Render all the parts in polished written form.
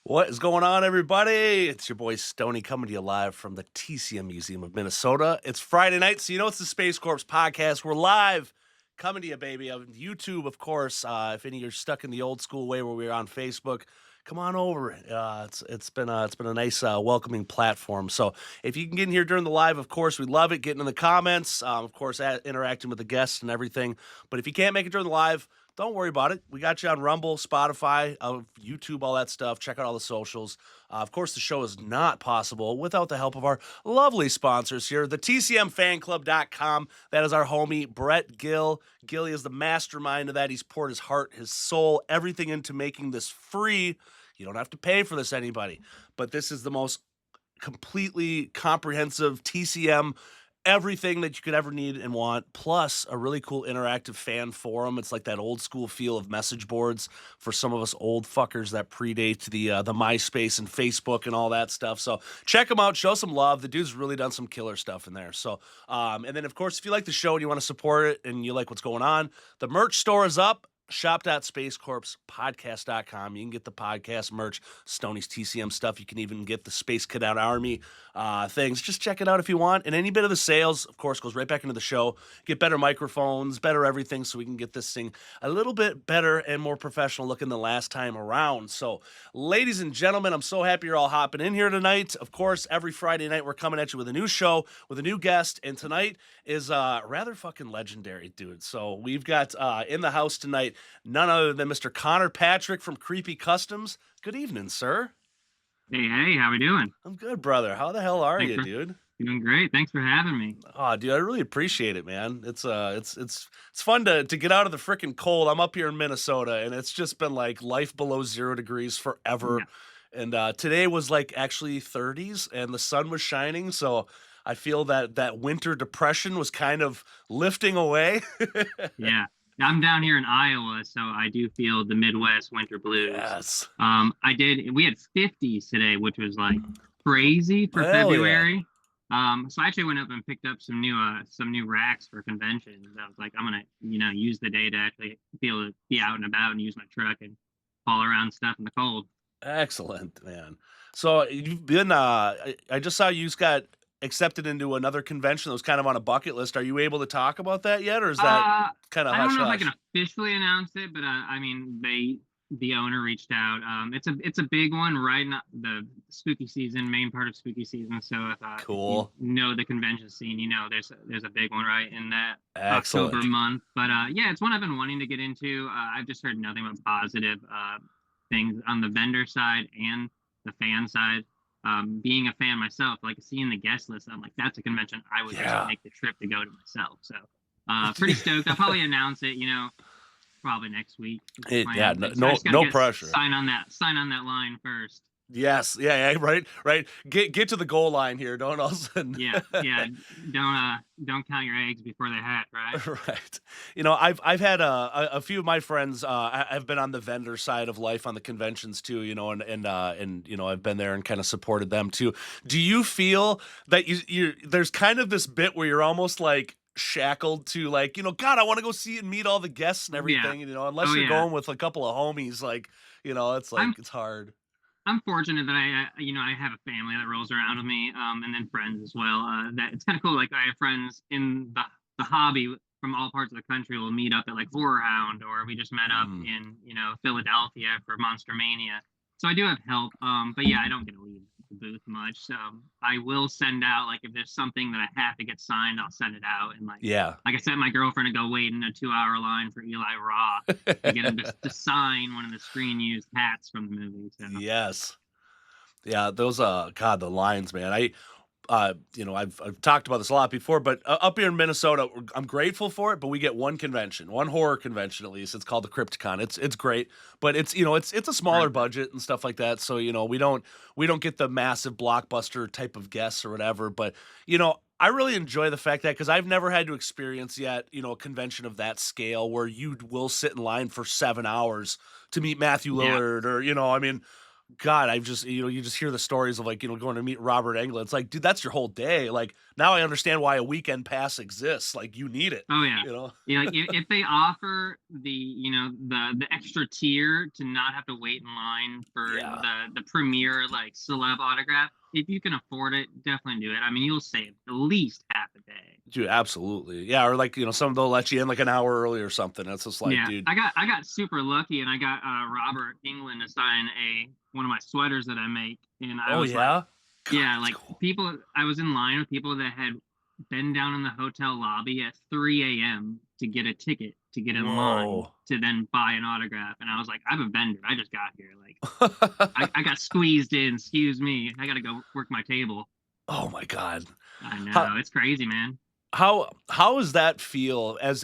What is going on, everybody? It's your boy Stoney coming to you live from the TCM Museum of Minnesota. It's Friday night, so you know it's the Space Corps podcast. We're live coming to you, baby, on YouTube, of course. If any of you are stuck in the old school way where we were on Facebook, come on over. It's been a nice welcoming platform. So if you can get in here during the live, of course, we love it. Getting in the comments, of course, interacting with the guests and everything. But if you can't make it during the live, don't worry about it. We got you on Rumble, Spotify, YouTube, all that stuff. Check out all the socials. Of course, the show is not possible without the help of our lovely sponsors here, the TCMFanclub.com. That is our homie, Brett Gill. Gilly is the mastermind of that. He's poured his heart, his soul, everything into making this free. You don't have to pay for this, anybody. But this is the most completely comprehensive TCM everything that you could ever need and want, plus a really cool interactive fan forum. It's like that old school feel of message boards for some of us old fuckers that predate the MySpace and Facebook and all that stuff. So check him out, show some love. The dude's really done some killer stuff in there. So, and then of course, if you like the show and you want to support it and you like what's going on, the merch store is up. Shop.spacecorpspodcast.com. You can get the podcast merch, Stoney's TCM stuff. You can even get the Spaace Caddet Army things. Just check it out if you want. And any bit of the sales, of course, goes right back into the show. Get better microphones, better everything, so we can get this thing a little bit better and more professional looking than last time around. So, ladies and gentlemen, I'm so happy you're all hopping in here tonight. Of course, every Friday night we're coming at you with a new show, with a new guest. And tonight is rather fucking legendary, dude. So we've got in the house tonight none other than Mr. Connor Patrick from Creepy Customs. Good evening, sir. Hey, how we doing? I'm good, brother. How the hell are you, dude? Doing great. Thanks for having me. Oh, dude, I really appreciate it, man. It's fun to get out of the freaking cold. I'm up here in Minnesota, and it's just been like life below 0 degrees forever. Yeah. And today was like actually 30s, and the sun was shining, so I feel that winter depression was kind of lifting away. Yeah. I'm down here in Iowa, so I do feel the Midwest winter blues. Yes. We had 50s today, which was like crazy for February. Yeah. So I actually went up and picked up some new racks for conventions. I was like, I'm gonna, use the day to actually be able to be out and about and use my truck and haul around stuff in the cold. Excellent, man. So you've been I just saw you got accepted into another convention that was kind of on a bucket list. Are you able to talk about that yet, or is that kind of hush-hush? I don't know if I can officially announce it, but I mean, the owner reached out. It's a big one, right? Not the spooky season, main part of spooky season. So if cool. If you know the convention scene, there's a big one right in that Excellent. October month. But yeah, it's one I've been wanting to get into. I've just heard nothing but positive things on the vendor side and the fan side. Being a fan myself, like seeing the guest list, I'm like, that's a convention I would just make the trip to go to myself. So pretty stoked. I'll probably announce it, probably next week. No pressure. Sign on that line first. Yes, yeah, right. Get to the goal line here. Don't all of a sudden. Yeah. Don't count your eggs before they hatch, right? Right. I've had a few of my friends. I've been on the vendor side of life on the conventions too. And I've been there and kind of supported them too. Do you feel that there's kind of this bit where you're almost like shackled to like, God, I want to go see and meet all the guests and everything. Unless you're going with a couple of homies, like, it's like it's hard. I'm fortunate that I have a family that rolls around with me, and then friends as well. That it's kind of cool. Like I have friends in the hobby from all parts of the country will meet up at like Horror Hound, or we just met up in Philadelphia for Monster Mania. So I do have help, but yeah, I don't get to leave the booth much. So I will send out, like, if there's something that I have to get signed, I'll send it out. And like I sent my girlfriend to go wait in a 2-hour line for Eli Roth to get him to sign one of the screen used hats from the movie. So. Yes. Yeah, those God, the lines, man. I've talked about this a lot before, but up here in Minnesota, I'm grateful for it. But we get one convention, one horror convention at least. It's called the Crypticon. It's great, but it's a smaller Perfect. budget and stuff like that. So we don't get the massive blockbuster type of guests or whatever. But I really enjoy the fact that because I've never had to experience yet, a convention of that scale where you will sit in line for 7 hours to meet Matthew Yeah. Lillard or I mean God, I've just you just hear the stories of like, going to meet Robert Englund. It's like, dude, that's your whole day. Like now I understand why a weekend pass exists. Like you need it, Oh yeah. you know? Yeah, like if they offer the extra tier to not have to wait in line for Yeah. the premier like celeb autograph, if you can afford it, definitely do it. I mean, you'll save at least half a day. Dude, absolutely. Yeah, or like, some they'll let you in like an hour early or something. That's just like, Yeah, dude. I got super lucky, and I got Robert England to sign a one of my sweaters that I make, and I Oh was like, yeah? God, yeah, that's like cool. people. I was in line with people that had been down in the hotel lobby at 3 a.m. to get a ticket to get in line Whoa. to then buy an autograph, and I was like, I'm a vendor. I just got here. Like, I got squeezed in. Excuse me. I got to go work my table. Oh my God. I How know it's crazy, man. how does that feel as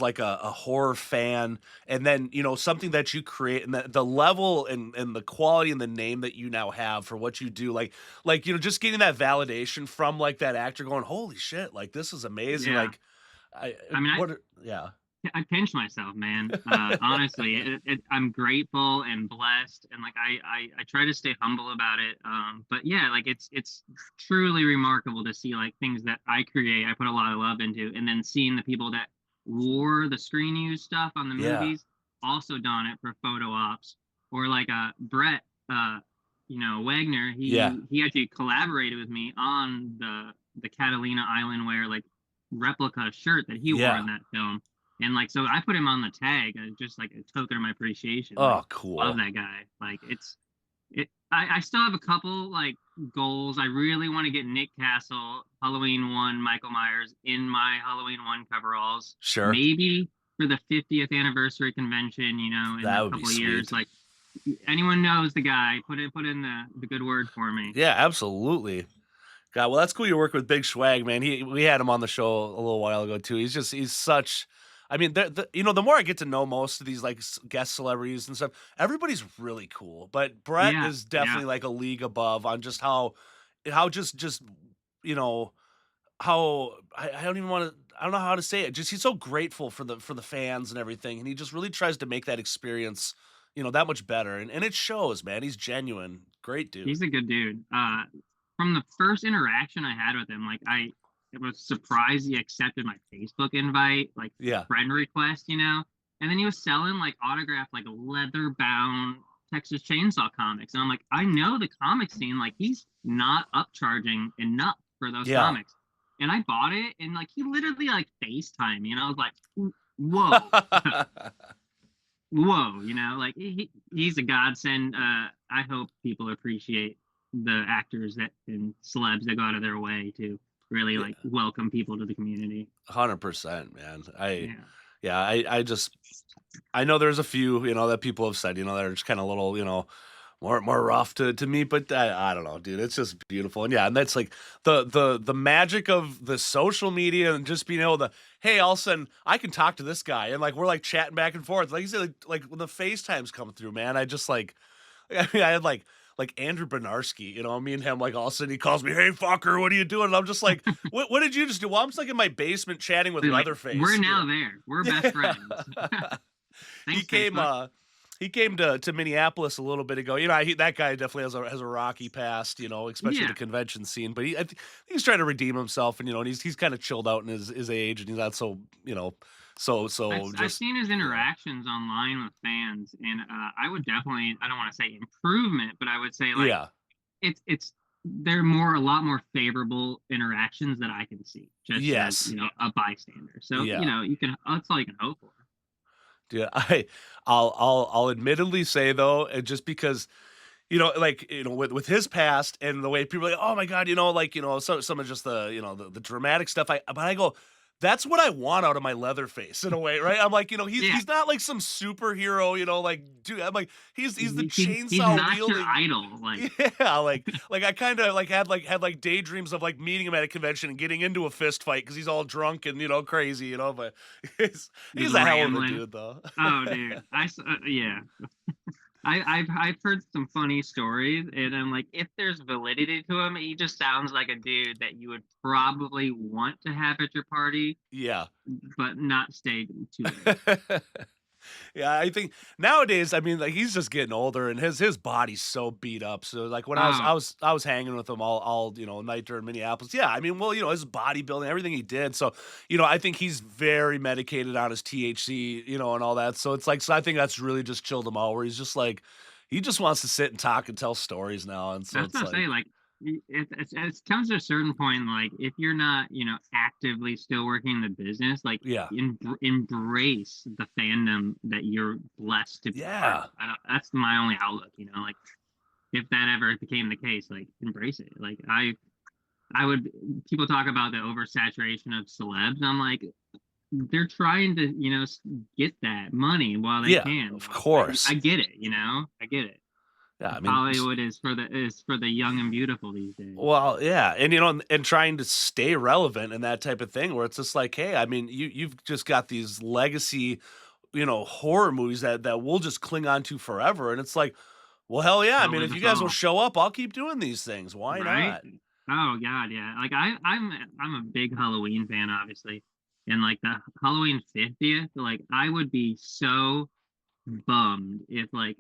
like a horror fan and then something that you create and the level and the quality and the name that you now have for what you do like just getting that validation from like that actor going holy shit like this is amazing Yeah. like I I mean, yeah I pinch myself, man. Honestly, I'm grateful and blessed, and like I try to stay humble about it. But yeah, like it's truly remarkable to see like things that I create. I put a lot of love into, and then seeing the people that wore the screen use stuff on the yeah movies also don it for photo ops, or like Brett, Wagner. yeah He actually collaborated with me on the Catalina Island wear like replica shirt that he wore yeah in that film, and like, so I put him on the tag as just like a token of my appreciation. Like, oh love cool that guy. Like, I still have a couple like goals. I really want to get Nick Castle, Halloween 1, Michael Myers in my Halloween 1 coveralls. sure Maybe for the 50th anniversary convention, in that a would be couple of years. sweet Like, anyone knows the guy, put in the good word for me. yeah absolutely God, well, that's cool you work with Big Swag, man. We had him on the show a little while ago too. He's such. I mean, the more I get to know most of these like guest celebrities and stuff, everybody's really cool. But Brett Yeah, is yeah. definitely like a league above on just how just you know how I don't even want to. I don't know how to say it. Just he's so grateful for the fans and everything, and he just really tries to make that experience, that much better. And it shows, man. He's genuine. Great dude. He's a good dude. From the first interaction I had with him, like I was surprised he accepted my Facebook invite, like Yeah. friend request, And then he was selling like autographed, like leather bound Texas Chainsaw comics, and I'm like, I know the comic scene, like he's not upcharging enough for those Yeah. comics, and I bought it, and like he literally like FaceTime me, and I was like, whoa. Whoa, like he's a godsend. I hope people appreciate the actors that and celebs that go out of their way to really Yeah. like welcome people to the community. 100%, man. Yeah. Yeah, I know there's a few, that people have said, that are just kind of a little, more rough to me, but I don't know, dude. It's just beautiful, and yeah, and that's like the magic of the social media and just being able to, hey, all of a sudden I can talk to this guy, and like we're like chatting back and forth, like you said, like when the FaceTimes come through, man. I just like, I mean, I had like Andrew Bernarski, me and him, like all of a sudden he calls me, hey fucker, what are you doing? And I'm just like, what did you just do? Well, I'm just like in my basement chatting with They're like, we're Leatherface, now there. We're best friends. he Thanks, came Facebook. he came to Minneapolis a little bit ago. That guy definitely has a rocky past, especially the Yeah. convention scene. But I think he's trying to redeem himself, and he's kind of chilled out in his age, and he's not so so I've just seen his yeah interactions online with fans, and I would definitely, I don't want to say improvement, but I would say like yeah it's they're a lot more favorable interactions that I can see just as yes a bystander. So yeah. you can, that's all you can hope for. Dude, I'll admittedly say though, and just because like with his past and the way people are like, oh my god, like some of just the the dramatic stuff. But I go, That's what I want out of my Leatherface in a way, right? I'm like, Yeah. he's not like some superhero, like, dude. I'm like, he's the He's chainsaw not your wielding. idol, like, Yeah, like I kind of like had daydreams of like meeting him at a convention and getting into a fist fight because he's all drunk and crazy, but he's just a hell of a rambling. dude though. Oh, dude. Yeah. I've heard some funny stories, and I'm like, if there's validity to him, he just sounds like a dude that you would probably want to have at your party, Yeah. but not stay too late. Yeah, I think nowadays, I mean, like he's just getting older and his body's so beat up. So like when I was Oh, I was I was hanging with him all night during Minneapolis. Yeah, I mean, well, his bodybuilding, everything he did. So, I think he's very medicated on his THC, and all that. So it's like so I think that's really just chilled him out where he's just like he just wants to sit and talk and tell stories now. And so that's it's what I'm like, saying. Like, it comes to a certain point. Like, if you're not, actively still working in the business, like, yeah. embrace the fandom that you're blessed to be a part of. Yeah. That's my only outlook. Like, if that ever became the case, like, embrace it. Like, I would. People talk about the oversaturation of celebs. I'm like, they're trying to, get that money while they Yeah, can. of Like, course. I get it. I get it. Yeah, I mean, Hollywood is for the young and beautiful these days. well, yeah, and and trying to stay relevant and that type of thing, where it's just like, hey, I mean, you've just got these legacy, horror movies that we'll just cling on to forever, and it's like, well, hell yeah, I mean, Outlive if you us guys will all, show up, I'll keep doing these things. Why right? not? Oh god, yeah. Like I'm a big Halloween fan, obviously, and like the Halloween 50th, like I would be so bummed if like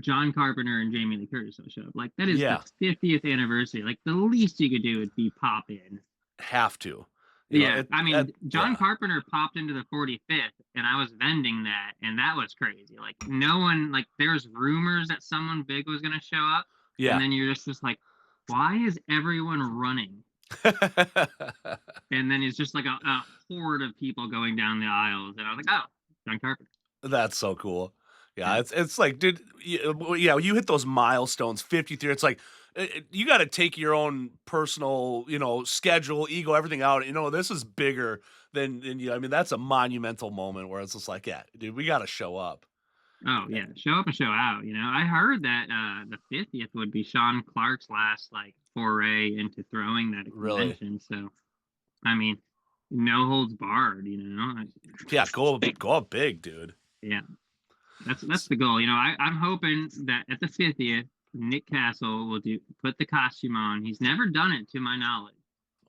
John Carpenter and Jamie Lee Curtis don't show up. Like that is the Yeah, 50th anniversary. Like the least you could do would be pop in. have to, Yeah, it, I mean, John yeah, Carpenter popped into the 45th, and I was vending that, and that was crazy. Like, no one, like, there's rumors that someone big was gonna show up, and yeah. then you're just like, why is everyone running? And then it's just like a horde of people going down the aisles, and I was like, oh, John Carpenter. That's so cool. Yeah, Yeah, it's like, dude, yeah, you hit those milestones, 53. It's like you got to take your own personal, schedule, ego, everything out. This is bigger than you. I mean, that's a monumental moment where it's just like, yeah, dude, we got to show up. oh Eh, yeah, show up and show out. I heard that the 50th would be Sean Clark's last like foray into throwing that at a Really? convention. So I mean, no holds barred, Yeah, go up big, dude. Yeah, that's the goal. I'm hoping that at the 50th, Nick Castle will put the costume on. He's never done it to my knowledge,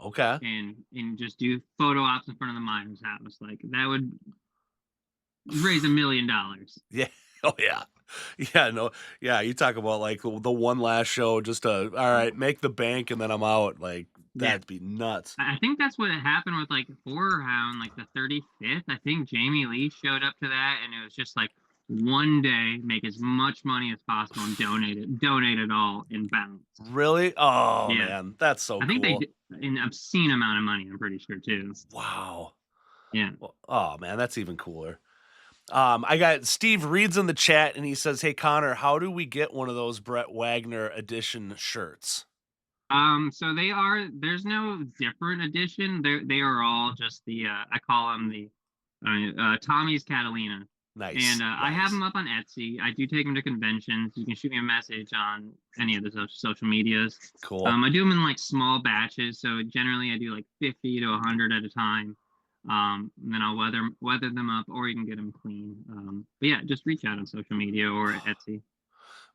Okay. and just do photo ops in front of the Myers house. Like that would raise $1 million. Yeah. Oh yeah. Yeah, no. Yeah, you talk about like the one last show just to all right, make the bank and then I'm out. Like Yeah, that'd be nuts. I think that's what happened with like Horror Hound, like the 35th. I think Jamie Lee showed up to that, and it was just like one day, make as much money as possible and donate it all and bounce. Really? Oh Yeah, man, that's so I think they cool. did an obscene amount of money. I'm pretty sure too. Wow. Yeah. Well, oh man, that's even cooler. I got Steve reads in the chat and he says, "Hey Connor, how do we get one of those Brett Wagner edition shirts?" So they are. There's no different edition. They are all just the. I call them the Tommy's Catalina, Nice, and I have nice, them up on Etsy. I do take them to conventions. You can shoot me a message on any of the social medias. cool. I do them in like small batches, so generally I do like 50 to 100 at a time. And then I'll weather them up, or you can get them clean. But yeah, just reach out on social media or Etsy.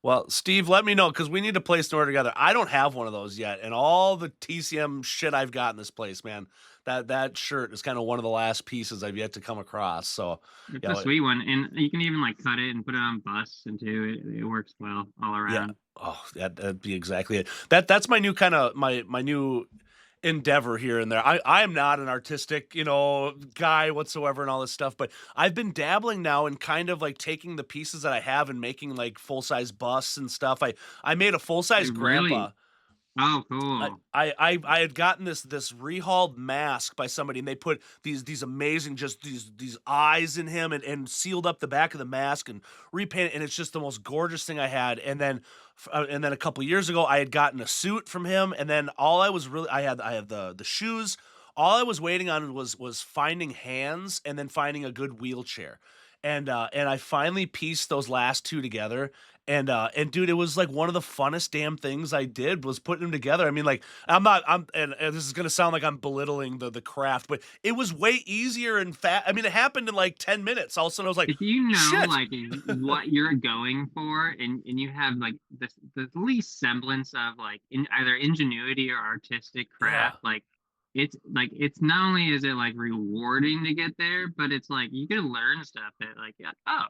Well, Steve, let me know because we need to place an order together. I don't have one of those yet, and all the TCM shit I've got in this place, man. That shirt is kind of one of the last pieces I've yet to come across. So, It's yeah, a sweet one, and you can even like cut it and put it on busts and too. It works well all yeah. around. Oh, that'd be exactly it. That's my new kind of my new endeavor here and there. I am not an artistic, guy whatsoever and all this stuff, but I've been dabbling now in kind of like taking the pieces that I have and making like full-size busts and stuff. I made a full-size grandpa. Really? Oh, I, cool. I had gotten this rehauled mask by somebody and they put these amazing just these eyes in him and sealed up the back of the mask and repainted and it's just the most gorgeous thing I had and then a couple years ago I had gotten a suit from him and then all I was really I had the shoes, all I was waiting on was finding hands and then finding a good wheelchair. And I finally pieced those last 2 together, and dude, it was like one of the funnest damn things I did was putting them together. I mean, like, and this is gonna sound like I'm belittling the craft, but it was way easier and I mean, it happened in like 10 minutes. All of a sudden I was like, If you know, shit. like, what you're going for, and you have, like, the least semblance of, like, in either ingenuity or artistic Yeah. craft, it's not only is it, like, rewarding to get there, but it's like you can learn stuff that, like, yeah, "Oh,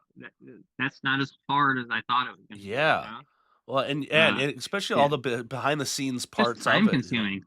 that's not as hard as I thought it was gonna be," you Yeah. know? Well, and Uh, and especially all yeah, the behind the scenes just parts of time it, consuming,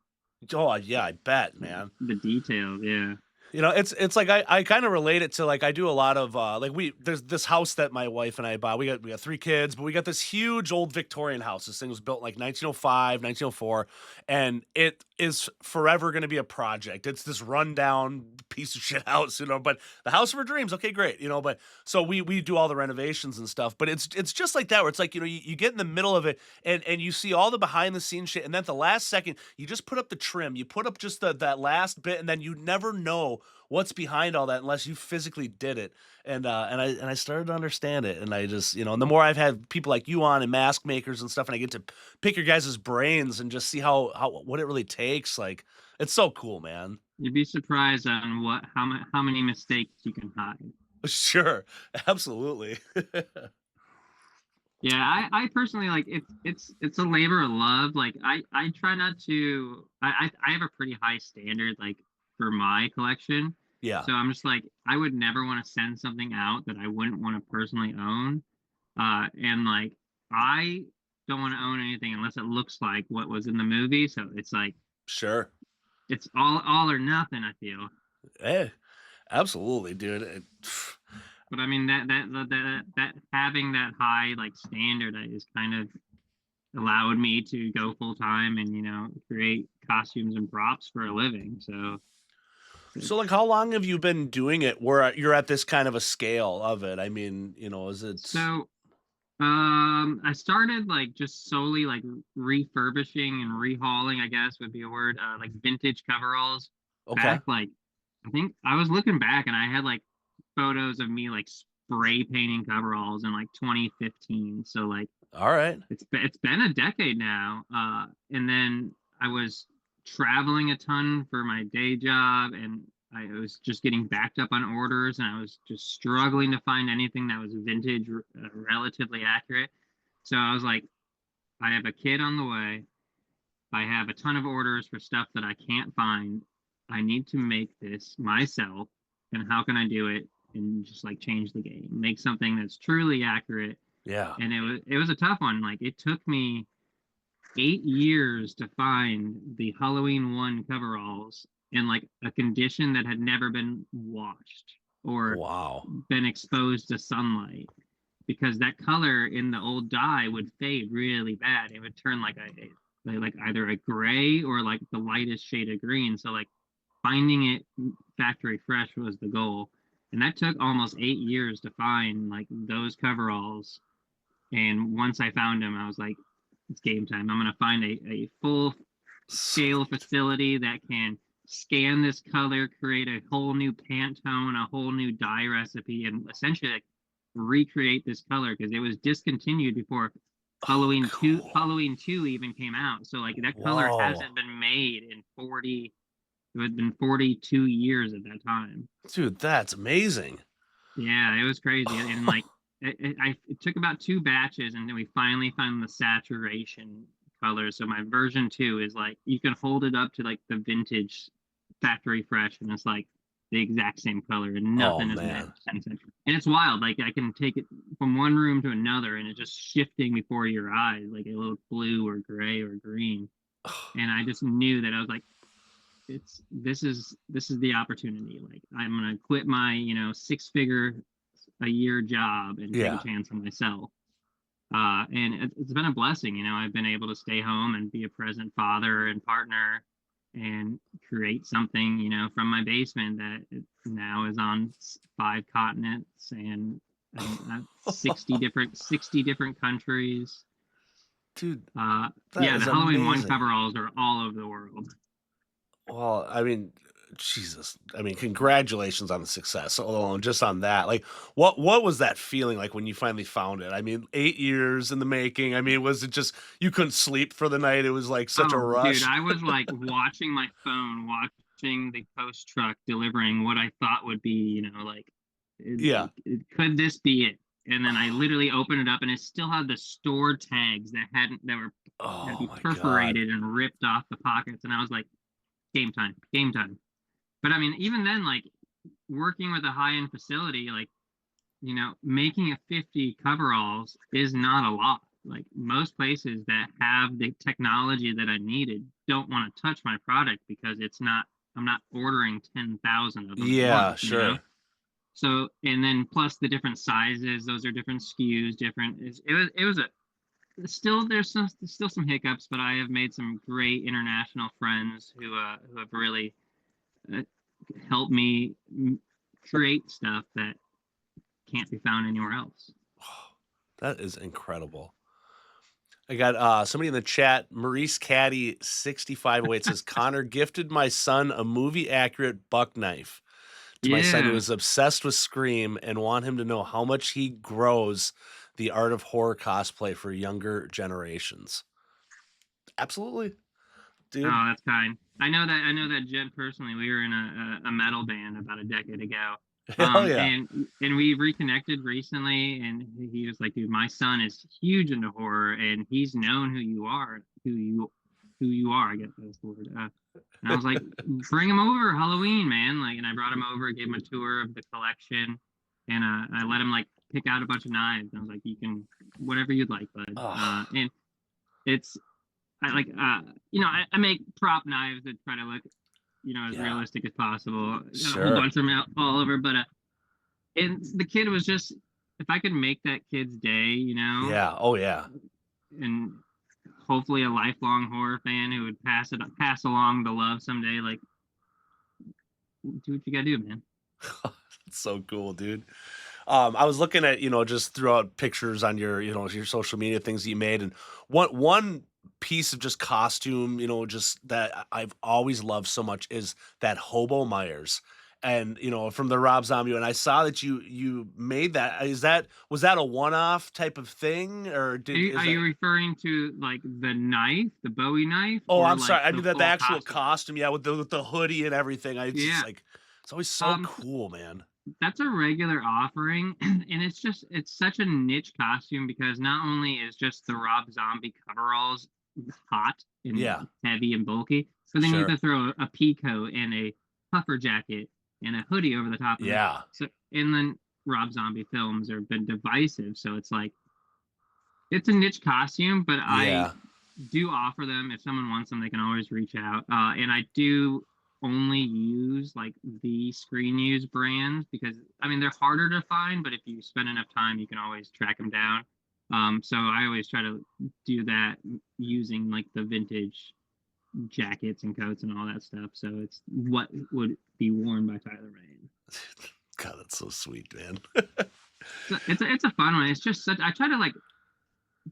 Oh, yeah, I bet, man. the details, yeah. It's like I kinda relate it to, like, I do a lot of, like, there's this house that my wife and I bought. We got 3 kids, but we got this huge old Victorian house. This thing was built in, like, 1905, 1904, and it is forever gonna be a project. It's this rundown piece of shit house, but the house of our dreams, okay, great, but so we do all the renovations and stuff, but it's just like that where it's like, you get in the middle of it and you see all the behind the scenes shit, and then at the last second, you just put up the trim, you put up just that last bit, and then you never know what's behind all that unless you physically did it. And I started to understand it, and I just, and the more I've had people like you on and mask makers and stuff, and I get to pick your guys' brains and just see how what it really takes, like, it's so cool, man. You'd be surprised on how many mistakes you can hide. Sure. Absolutely. Yeah, I personally like it's a labor of love. Like I try not to I have a pretty high standard like for my collection. Yeah. So I'm just like I would never want to send something out that I wouldn't want to personally own. And like I don't want to own anything unless it looks like what was in the movie. So it's like Sure. it's all or nothing, I feel. Hey, absolutely, dude. But I mean that having that high like standard is kind of allowed me to go full time and create costumes and props for a living. So So, like, how long have you been doing it where you're at this kind of a scale of it? I mean, is it so I started like just solely like refurbishing and rehauling, I guess would be a word, like vintage coveralls okay? back like I think I was looking back and I had like photos of me like spray painting coveralls in like 2015. So like All right. it's been a decade now. And then I was traveling a ton for my day job, and I was just getting backed up on orders, and I was just struggling to find anything that was vintage, relatively accurate. So I was like, I have a kid on the way. I have a ton of orders for stuff that I can't find. I need to make this myself, and how can I do it? And just like change the game, make something that's truly accurate. Yeah. And it was a tough one. Like it took me 8 years to find the Halloween one coveralls in like a condition that had never been washed or Wow. been exposed to sunlight because that color in the old dye would fade really bad. It would turn like like either a gray or like the lightest shade of green. So like finding it factory fresh was the goal. And that took almost 8 years to find like those coveralls. And once I found them, I was like, it's game time. I'm going to find a full scale Sweet. facility that can scan this color, create a whole new Pantone, a whole new dye recipe, and essentially like recreate this color because it was discontinued before Oh, cool. Halloween 2 even came out. So like that color Whoa. hasn't been made in 40 it had been 42 years at that time. Dude, that's amazing. Yeah, it was crazy, and, like, it took about 2 batches, and then we finally found the saturation color, so my version 2 is, like you can hold it up to, like, the vintage factory fresh, and it's, like, the exact same color, and Oh, nothing has matched man. since then, and it's wild, like, I can take it from one room to another, and it's just shifting before your eyes, like, a little blue or gray or green, and I just knew that I was like, this is the opportunity. Like I'm gonna quit my 6-figure a year job and take a Yeah. chance on myself. And it's been a blessing. I've been able to stay home and be a present father and partner and create something from my basement that now is on 5 continents and 60 different countries. Dude, that Yeah, is the Halloween one amazing. coveralls are all over the world. Well, I mean, Jesus. I mean, congratulations on the success alone, just on that. Like, what was that feeling like when you finally found it? I mean, 8 years in the making. I mean, was it just you couldn't sleep for the night? It was like such a Oh, dude, rush. I was like watching my phone, watching the post truck delivering what I thought would be, like, Yeah. could this be it? And then I literally opened it up, and it still had the store tags that were had to Oh be my God. perforated and ripped off the pockets, and I was like, game time, game time. But I mean, even then, like working with a high end facility, like making a 50 coveralls is not a lot. Like most places that have the technology that I needed don't want to touch my product because I'm not ordering 10,000 of them at Yeah, once. sure. So, and then plus the different sizes, those are different SKUs, different. It was a still still some hiccups, but I have made some great international friends who have really uh, helped me create stuff that can't be found anywhere else. That is incredible. I got somebody in the chat, Maurice Caddy 6508 says Connor gifted my son a movie accurate buck knife. To my son who Yeah. is obsessed with Scream and want him to know how much he grows the art of horror cosplay for younger generations. Absolutely, dude. Oh, that's kind. I know that Jen personally. We were in a metal band about a decade ago. Hell yeah. And we reconnected recently, and he was like, dude, my son is huge into horror, and he's known who you are, I guess that's the word. And I was like, bring him over Halloween, man. Like, and I brought him over, gave him a tour of the collection, and I let him like pick out a bunch of knives. I was like, you can whatever you'd like, bud. Oh, And it's I like I make prop knives that try to look as yeah, realistic as possible. Got a whole sure. bunch of them out all over, but and the kid was just if I could make that kid's day, Yeah. Oh, yeah. and hopefully a lifelong horror fan who would pass along the love someday. Like, do what you gotta do, man. That's so cool, dude. I was looking at, just throughout pictures on your social media things that you made, and one piece of just costume, just that I've always loved so much is that Hobo Myers. And from the Rob Zombie, and I saw that you made that. Was that a one-off type of thing, or is Are that? you referring to like the knife, the Bowie knife, Oh, or I'm like sorry. I the mean that the full actual costume? costume, yeah, with the hoodie and everything. I just Yeah. like it's always so Um, cool, man. that's a regular offering, and it's such a niche costume because not only is just the Rob Zombie coveralls hot Yeah, and heavy and bulky, but then you sure. have to throw a pea coat and a puffer jacket and a hoodie over the top of it. Yeah, So and then Rob Zombie films have been divisive, so it's like it's a niche costume, but I yeah, do offer them. If someone wants them, they can always reach out. And I do only use like the screen use brands because I mean they're harder to find, but if you spend enough time, you can always track them down. So I always try to do that using like the vintage jackets and coats and all that stuff. So it's what would be worn by Tyler Rain. God, that's so sweet, man. So it's a fun one. It's just such I try to like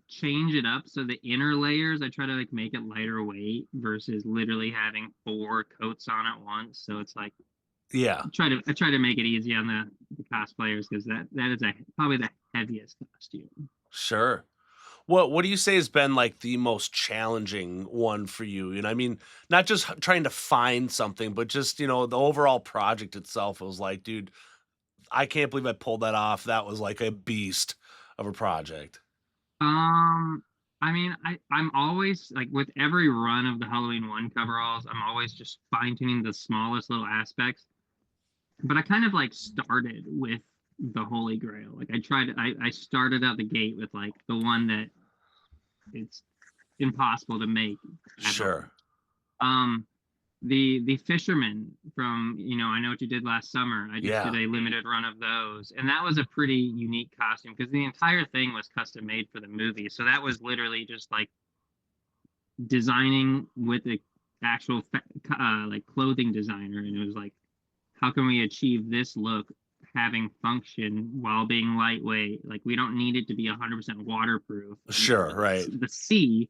change it up so the inner layers I try to like make it lighter weight versus literally having four coats on at once. So it's like Yeah, I try to make it easy on the cosplayers because that is probably the heaviest costume. sure. What do you say has been like the most challenging one for you? I mean, not just trying to find something, but just the overall project itself. It was like, dude, I can't believe I pulled that off. That was like a beast of a project. Um, I mean, I'm always like with every run of the Halloween one coveralls, I'm always just fine tuning the smallest little aspects. But I kind of like started with the Holy Grail. Like I started out the gate with like the one that it's impossible to make at home. Sure. Um, the fisherman from I know what you did last summer. I just did Yeah. a limited run of those, and that was a pretty unique costume because the entire thing was custom made for the movie. So that was literally just like designing with the actual like clothing designer, and it was like, how can we achieve this look having function while being lightweight? Like we don't need it to be 100% waterproof for Sure. Right. the sea.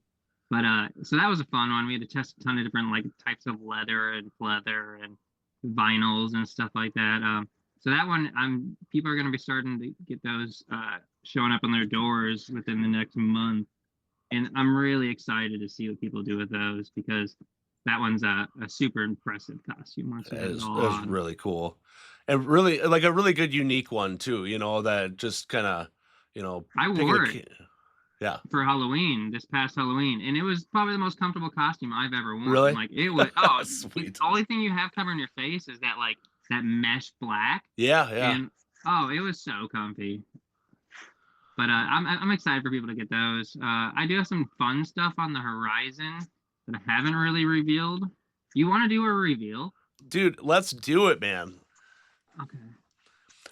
But so that was a fun one. We had to test a ton of different like types of leather and pleather, and vinyls and stuff like that. So that one, people are going to be starting to get those showing up on their doors within the next month, and I'm really excited to see what people do with those, because that one's a super impressive costume once you It have it is, all it was on. really cool, and really like a really good unique one too. You know, that just kind of, I picking a wore it yeah, for Halloween, this past Halloween, and it was probably the most comfortable costume I've ever worn. really Like, it was, oh, the sweet. only thing you have covering your face is that, like, that mesh black, Yeah, yeah. and oh, it was so comfy. But I'm excited for people to get those. I do have some fun stuff on the horizon that I haven't really revealed. You want to do a reveal? Dude, let's do it, man. Okay.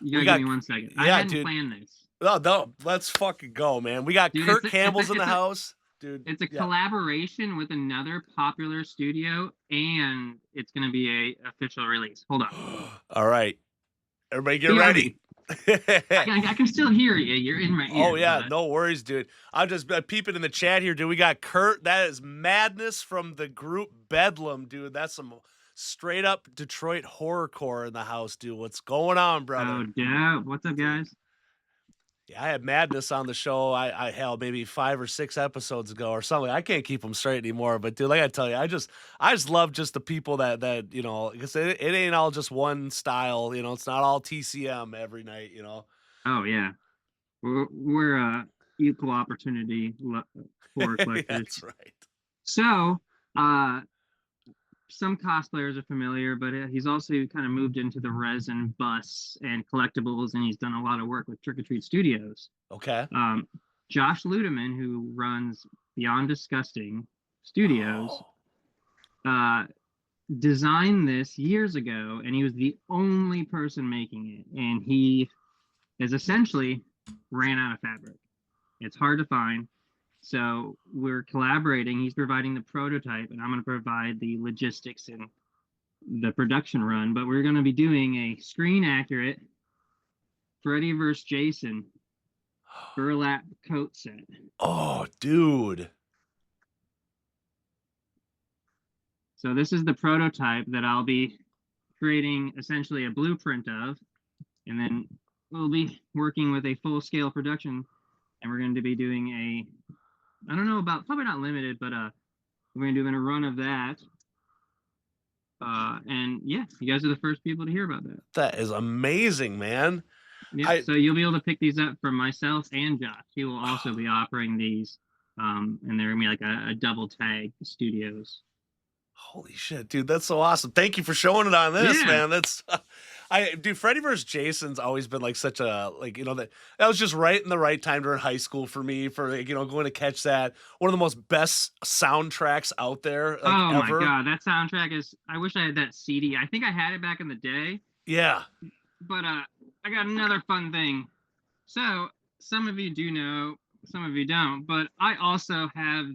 You We gotta give got, me 1 second. I yeah, hadn't dude. planned this. Oh, no, let's fucking go, man. We got Dude, it's Kurt a, it's Campbell's a, in the it's a, house, dude. it's a Yeah. collaboration with another popular studio, and it's gonna be a official release. Hold on. All right, everybody, get ready. BRB. I can still hear you. You're in my Oh ear, yeah, but no worries, dude. I'm just peeping in the chat here, dude. We got Kurt. That is madness from the group Bedlam, dude. That's some straight up Detroit horrorcore in the house, dude. What's going on, brother? oh, dope. What's up, Dude. guys? Yeah, I had Madness on the show. Hell, maybe 5 or 6 episodes ago or something. I can't keep them straight anymore. But dude, like I tell you, I just love just the people that because it ain't all just one style. It's not all TCM every night. Oh yeah, we're equal opportunity horror That's collectors. right. So, uh, some cosplayers are familiar, but he's also kind of moved into the resin busts and collectibles, and he's done a lot of work with Trick or Treat Studios. Okay. Um, Josh Ludeman, who runs Beyond Disgusting Studios, Oh. uh, designed this years ago, and he was the only person making it. And he has essentially ran out of fabric. It's hard to find. So we're collaborating. He's providing the prototype, and I'm going to provide the logistics and the production run. But we're going to be doing a screen accurate Freddy vs. Jason burlap coat set. Oh, dude. So this is the prototype that I'll be creating essentially a blueprint of, and then we'll be working with a full-scale production, and we're going to be doing I don't know about, probably not limited, but we're going to do a run of that. And yeah, you guys are the first people to hear about that. That is amazing, man. Yeah, so you'll be able to pick these up from myself and Josh. He will also be offering these, and they're gonna be like a double tag studios. Holy shit, dude, that's so awesome. Thank you for showing it on this, Yeah. man. That's dude, Freddy vs. Jason's always been like such a that was just right in the right time during high school for me for going to catch that. One of the most best soundtracks out there Oh ever. my god, that soundtrack is, I wish I had that CD. I think I had it back in the day. Yeah. But I got another fun thing. So some of you do know, some of you don't, but I also have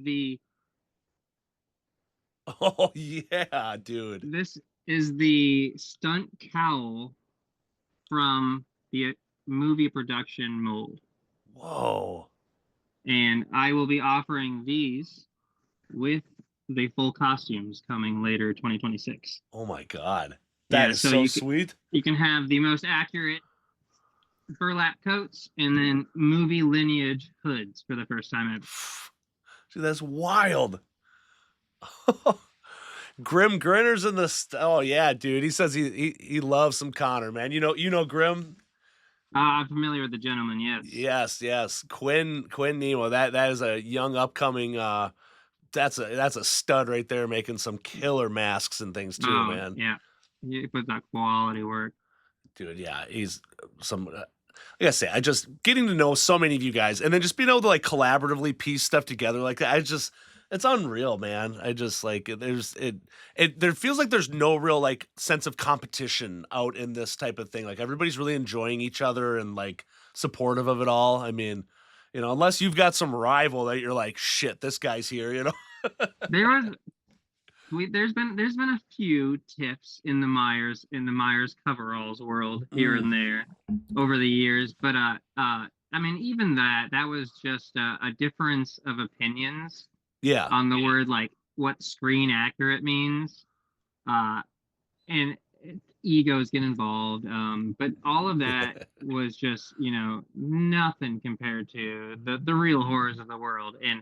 Oh yeah, dude. this is the stunt cowl from the movie production mold. Whoa. And I will be offering these with the full costumes coming later 2026. Oh my god. That is so sweet. You can have the most accurate burlap coats and then movie lineage hoods for the first time ever. Dude, that's wild. Grim Grinner's in the oh yeah, dude. He says he loves some Connor, man. You know Grim. I'm familiar with the gentleman. Yes. Yes. Quinn Nemo. That is a young upcoming. That's a stud right there, making some killer masks and things too, man. Yeah, he puts out quality work, dude. Yeah, he's some. Like I say, I just getting to know so many of you guys, and then just being able to like collaboratively piece stuff together like that. It's unreal, man. I just like there feels like there's no real like sense of competition out in this type of thing. Like everybody's really enjoying each other and like supportive of it all. I mean, unless you've got some rival that you're like, shit, this guy's here, there's been a few tiffs in the Myers coveralls world here and there over the years, but I mean, even that was just a difference of opinions. Yeah. On the word, like what screen accurate means. And egos get involved. But all of that was just, nothing compared to the real horrors of the world. And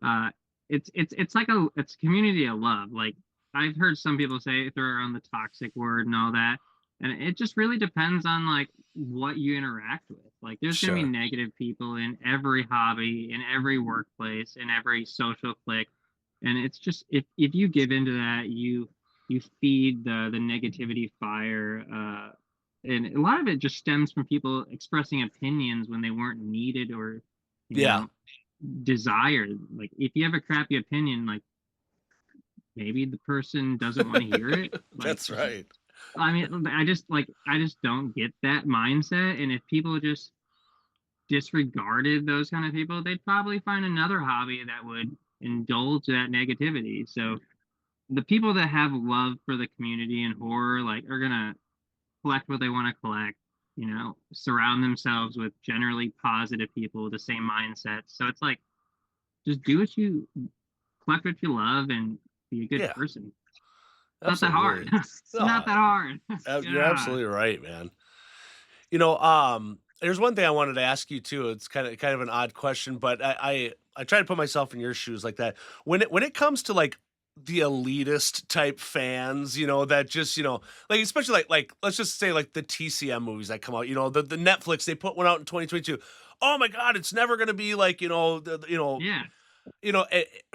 uh, it's like it's a community of love. Like I've heard some people say throw around the toxic word and all that, and it just really depends on like what you interact with. Like there's gonna be Sure. negative people in every hobby, in every workplace, in every social clique, and it's just if you give into that, you feed the negativity fire. And a lot of it just stems from people expressing opinions when they weren't needed or you Yeah, know desired. Like if you have a crappy opinion, like maybe the person doesn't want to hear it. Like that's right. I mean, I just don't get that mindset. And if people just disregarded those kind of people, they'd probably find another hobby that would indulge that negativity. So the people that have love for the community and horror, like, are gonna collect what they want to collect. Surround themselves with generally positive people with the same mindset. So it's like just do what you collect what you love and be a good Yeah, person. Not that hard. absolutely. It's not No, that hard. you're Yeah. absolutely right, man. There's one thing I wanted to ask you too. It's kind of an odd question, but I try to put myself in your shoes like that. When it comes to like the elitist type fans, that just, like especially like let's just say like the TCM movies that come out, the Netflix, they put one out in 2022. Oh my God, it's never gonna be like, Yeah.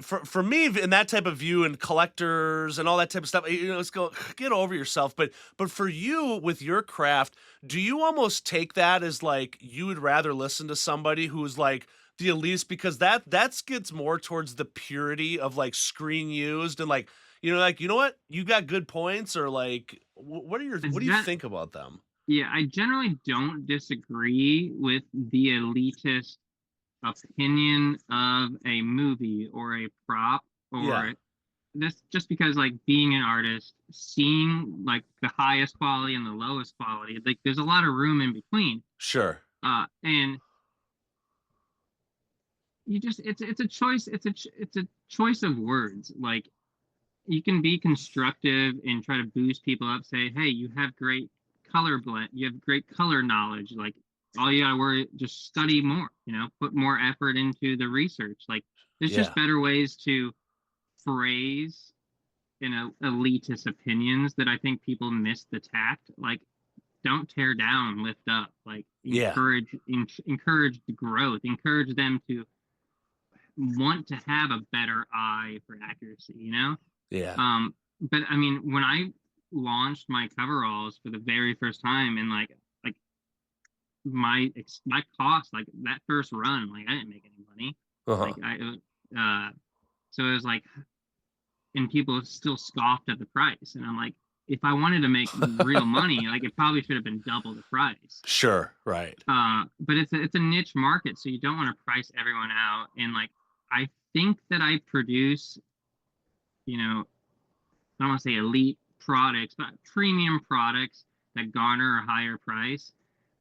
for me in that type of view and collectors and all that type of stuff, let's go get over yourself. But for you with your craft, do you almost take that as like you would rather listen to somebody who's like the elitist because that gets more towards the purity of like screen used and like like what you got good points or like It's what do you gen- think about them? yeah, I generally don't disagree with the elitist opinion of a movie or a prop Yeah, or this, just because like being an artist, seeing like the highest quality and the lowest quality, like there's a lot of room in between. sure. And you just it's a choice. It's a choice of words. Like you can be constructive and try to boost people up, say, hey, you have great color blend, you have great color knowledge. Like all you gotta worry, just study more, put more effort into the research. Like there's just Yeah, better ways to phrase elitist opinions that I think people miss the tact. Like don't tear down, lift up. Like yeah, encourage the growth, encourage them to want to have a better eye for accuracy, yeah, but I mean, when I launched my coveralls for the very first time, and like my cost, like that first run, like I didn't make any money. uh-huh. Like so it was like, and people still scoffed at the price, and I'm like, if I wanted to make real money, like it probably should have been double the price. Sure, right. But it's a niche market, so you don't want to price everyone out. And like, I think that I produce, I don't want to say elite products, but premium products that garner a higher price.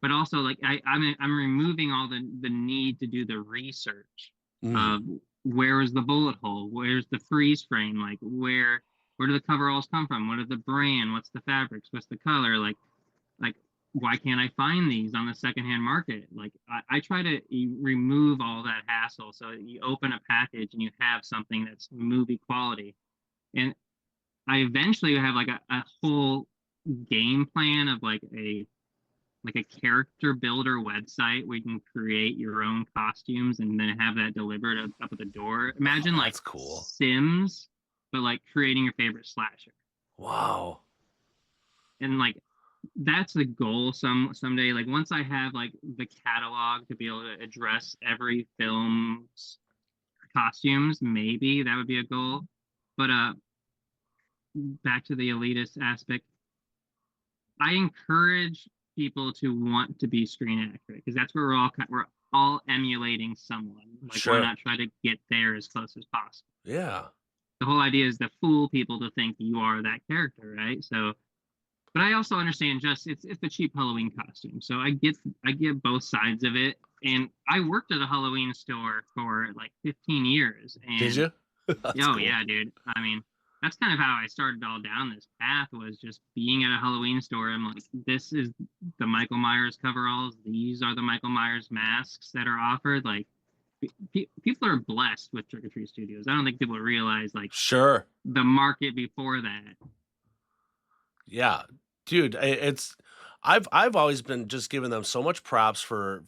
But also, like I'm removing all the need to do the research Mhm. of where is the bullet hole, where's the freeze frame, like where do the coveralls come from, what are the brand, what's the fabrics, what's the color, like why can't I find these on the secondhand market? Like I try to remove all that hassle, so you open a package and you have something that's movie quality. And I eventually have like a whole game plan of like a character builder website where you can create your own costumes and then have that delivered up at the door. Oh, Imagine like that's cool. Sims, but like creating your favorite slasher. Wow. And like that's the goal someday. Like once I have like the catalog to be able to address every film's costumes, maybe that would be a goal. But back to the elitist aspect, I encourage people to want to be screen accurate because that's where we're all emulating someone. Like, why Sure. not try to get there as close as possible? Yeah. The whole idea is to fool people to think you are that character, right? So, but I also understand just it's a cheap Halloween costume, so I get both sides of it. And I worked at a Halloween store for like 15 years, Did and you? That's oh cool. yeah, dude. I mean, that's kind of how I started all down this path, was just being at a Halloween store. I'm like, this is the Michael Myers coveralls. These are the Michael Myers masks that are offered. Like, people are blessed with trick or treat studios. I don't think people realize like Sure. the market before that. Yeah, dude, it's I've always been just giving them so much props for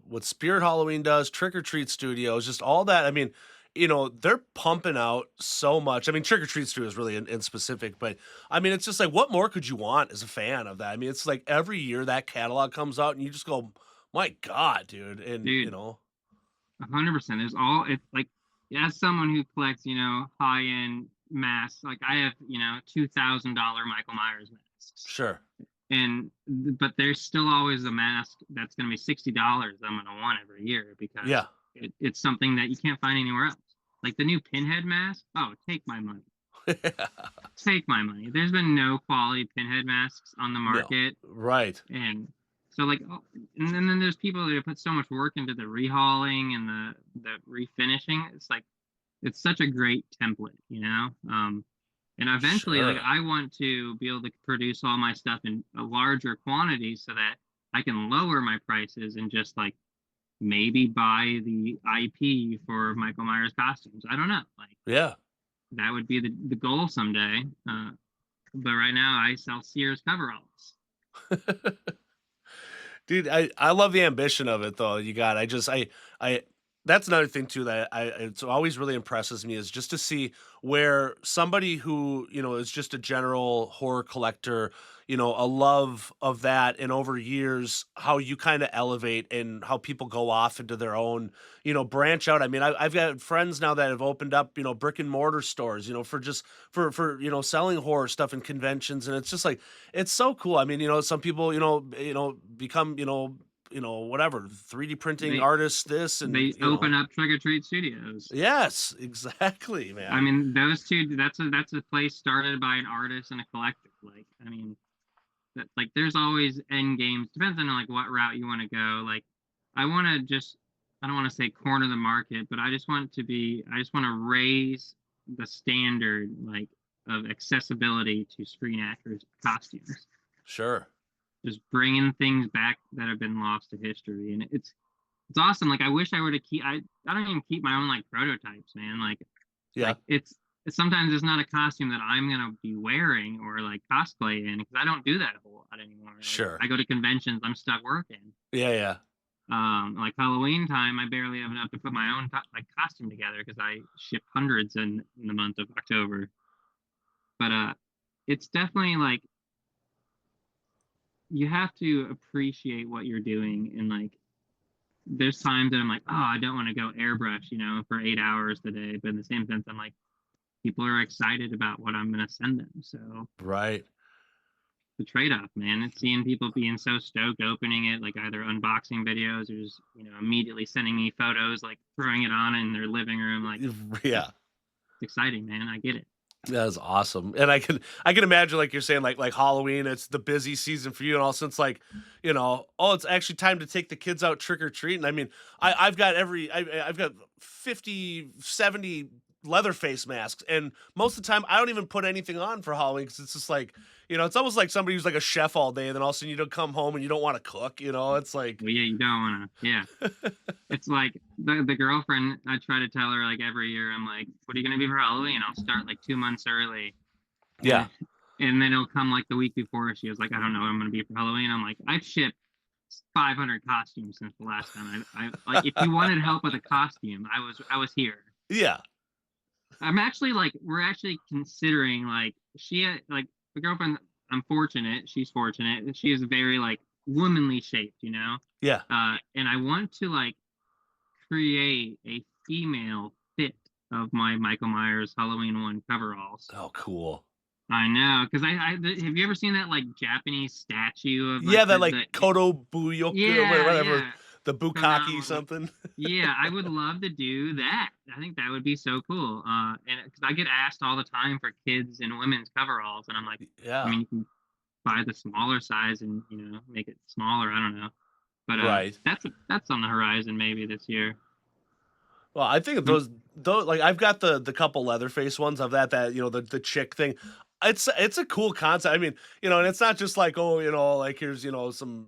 what Spirit Halloween does, Trick or Treat Studios, just all that. I mean, they're pumping out so much. I mean, Trick or Treat Studios really in specific, but I mean, it's just like, what more could you want as a fan of that? I mean, it's like every year that catalog comes out, and you just go, my God, dude, and Dude, 100%. There's all it's like, as someone who collects, high end masks, like I have, $2,000 Michael Myers masks, sure, but there's still always a mask that's going to be $60 I'm going to want every year, because yeah, it's something that you can't find anywhere else. Like the new Pinhead mask. Oh, take my money. Take my money. There's been no quality Pinhead masks on the no, market, right, and so like, and then there's people that put so much work into the rehauling and the refinishing. It's like, it's such a great template, and eventually, like, sure, I want to be able to produce all my stuff in a larger quantity so that I can lower my prices and just like maybe buy the IP for Michael Myers costumes. I don't know. Like, yeah. that would be the goal someday. But right now I sell Sears coveralls. Dude, I love the ambition of it though. You got I that's another thing too that it's always really impresses me is just to see where somebody who, is just a general horror collector, a love of that, and over years how you kind of elevate and how people go off into their own, branch out. I mean, I've got friends now that have opened up, brick and mortar stores, for just for selling horror stuff and conventions, and it's just like it's so cool. I mean, some people, become, whatever, 3D printing They artists, this and they open up Trick or Treat Studios. yes, exactly, I man. mean, those two. That's a place started by an artist and a collector. Like, I mean, like there's always end games. Depends on like what route you want to go. Like, I want to just, I don't want to say corner the market, but I just want to raise the standard, like, of accessibility to screen actors costumes. Sure. Just bringing things back that have been lost to history, and it's awesome. Like, I wish I were to keep. I don't even keep my own like prototypes, man. Yeah. It's sometimes it's not a costume that I'm gonna be wearing or like cosplay in, because I don't do that a whole lot anymore. Like, Sure. I go to conventions, I'm stuck working. Yeah, yeah. Like Halloween time, I barely have enough to put my own like costume together, because I ship hundreds in the month of October. But it's definitely like, you have to appreciate what you're doing, and like, there's times that I'm like, oh, I don't want to go airbrush, for 8 hours today. But in the same sense, I'm like, people are excited about what I'm going to send them. So Right. the trade off, man, it's seeing people being so stoked opening it, like either unboxing videos or just, immediately sending me photos, like throwing it on in their living room. Like, Yeah. it's exciting, man. I get it. That is awesome, and I can imagine, like you're saying, like Halloween, it's the busy season for you, and all of a sudden it's like, oh, it's actually time to take the kids out trick or treating. I mean, I've got 50, 70 Leatherface masks, and most of the time I don't even put anything on for Halloween because it's just like, it's almost like somebody who's like a chef all day, and then all of a sudden you don't come home and you don't want to cook. It's like, Well, yeah, you don't want to. Yeah. It's like the girlfriend, I try to tell her like every year, I'm like, what are you going to be for Halloween? I'll start like 2 months early. yeah, And then it'll come like the week before. She was like, I don't know what I'm going to be for Halloween. I'm like, I've shipped 500 costumes since the last time. I like, if you wanted help with a costume, I was here. yeah, I'm actually like, we're actually considering like, like the girlfriend, I'm fortunate. She's fortunate. She is very like womanly shaped. yeah. And I want to like create a female fit of my Michael Myers Halloween 1 coveralls. Oh, cool. I know, because have you ever seen that like Japanese statue of Yeah, like that the like Kodo Buyoku, yeah, whatever, yeah, the Bukaki Konami, something. yeah, I would love to do that. I think that would be so cool. And because I get asked all the time for kids and women's coveralls, and I'm like, I Yeah, mean, you can buy the smaller size and make it smaller. I don't know, but right. that's on the horizon maybe this year. Well, I think Mm. those though, like I've got the couple Leatherface ones of that the chick thing. It's a cool concept. I mean, and it's not just like, oh, like here's some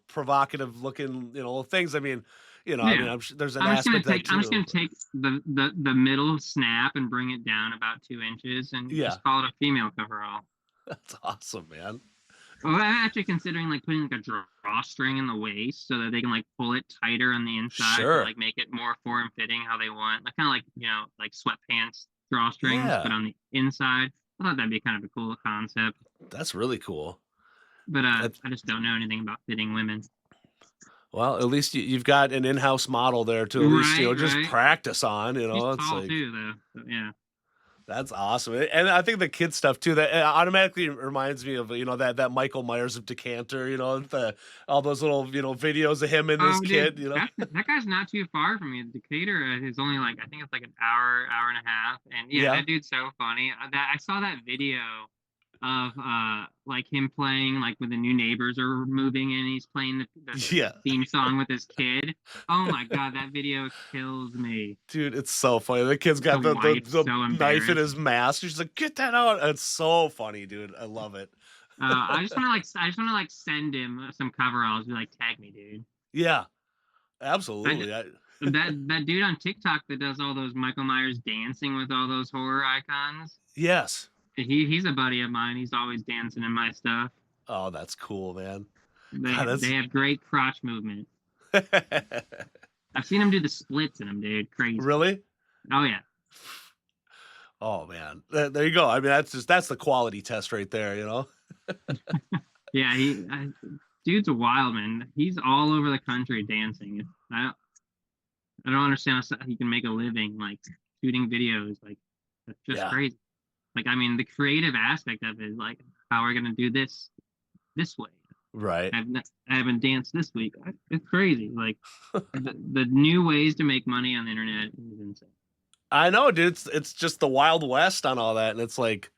provocative looking things. I mean, I mean, Yeah. there's an aspect of that I'm just too. gonna take the middle snap and bring it down about 2 inches and Yeah, just call it a female coverall. that's awesome, man. Well, I'm actually considering like putting like a drawstring in the waist so that they can like pull it tighter on the inside to Sure. like make it more form fitting how they want. Like kind of like like sweatpants drawstrings, but Yeah, on the inside. I thought that'd be kind of a cool concept, that's really cool. but That, I just don't know anything about fitting women. well, at least you've got an in-house model there to at least Right, just right. practice on. She's It's tall like too, though. So, yeah. that's awesome, and I think the kid stuff too. That automatically reminds me of that Michael Myers of Decanter. All those little videos of him and his Oh, dude, kid. that guy's not too far from me. Decatur is only like I think it's like an hour, hour and a half, and yeah, Yeah, that dude's so funny. That I saw that video of like him playing like when the new neighbors are moving and he's playing the yeah, theme song with his kid. Oh my god, that video kills me. dude, it's so funny. The kid's The got wife's the so knife in embarrassed. his mask. She's like, "Get that out!" It's so funny, dude. I love it. I just want to like send him some coveralls. Be like, tag me, dude. Yeah, I, absolutely. that dude on TikTok that does all those Michael Myers dancing with all those horror icons. Yes. He's a buddy of mine. He's always dancing in my stuff. Oh, that's cool, man. God, They that's have great crotch movement. I've seen him do the splits in them, dude. Crazy. really. Oh yeah. Oh man, there you go. I mean, that's the quality test right there. Yeah, dude's a wild man. He's all over the country dancing. I don't understand how he can make a living like shooting videos. Like that's just Yeah, crazy. Like I mean, the creative aspect of it is like, how are we gonna do this way? right. I haven't danced this week. It's crazy. Like the new ways to make money on the internet is insane. I know, dude. It's just the Wild West on all that, and it's like,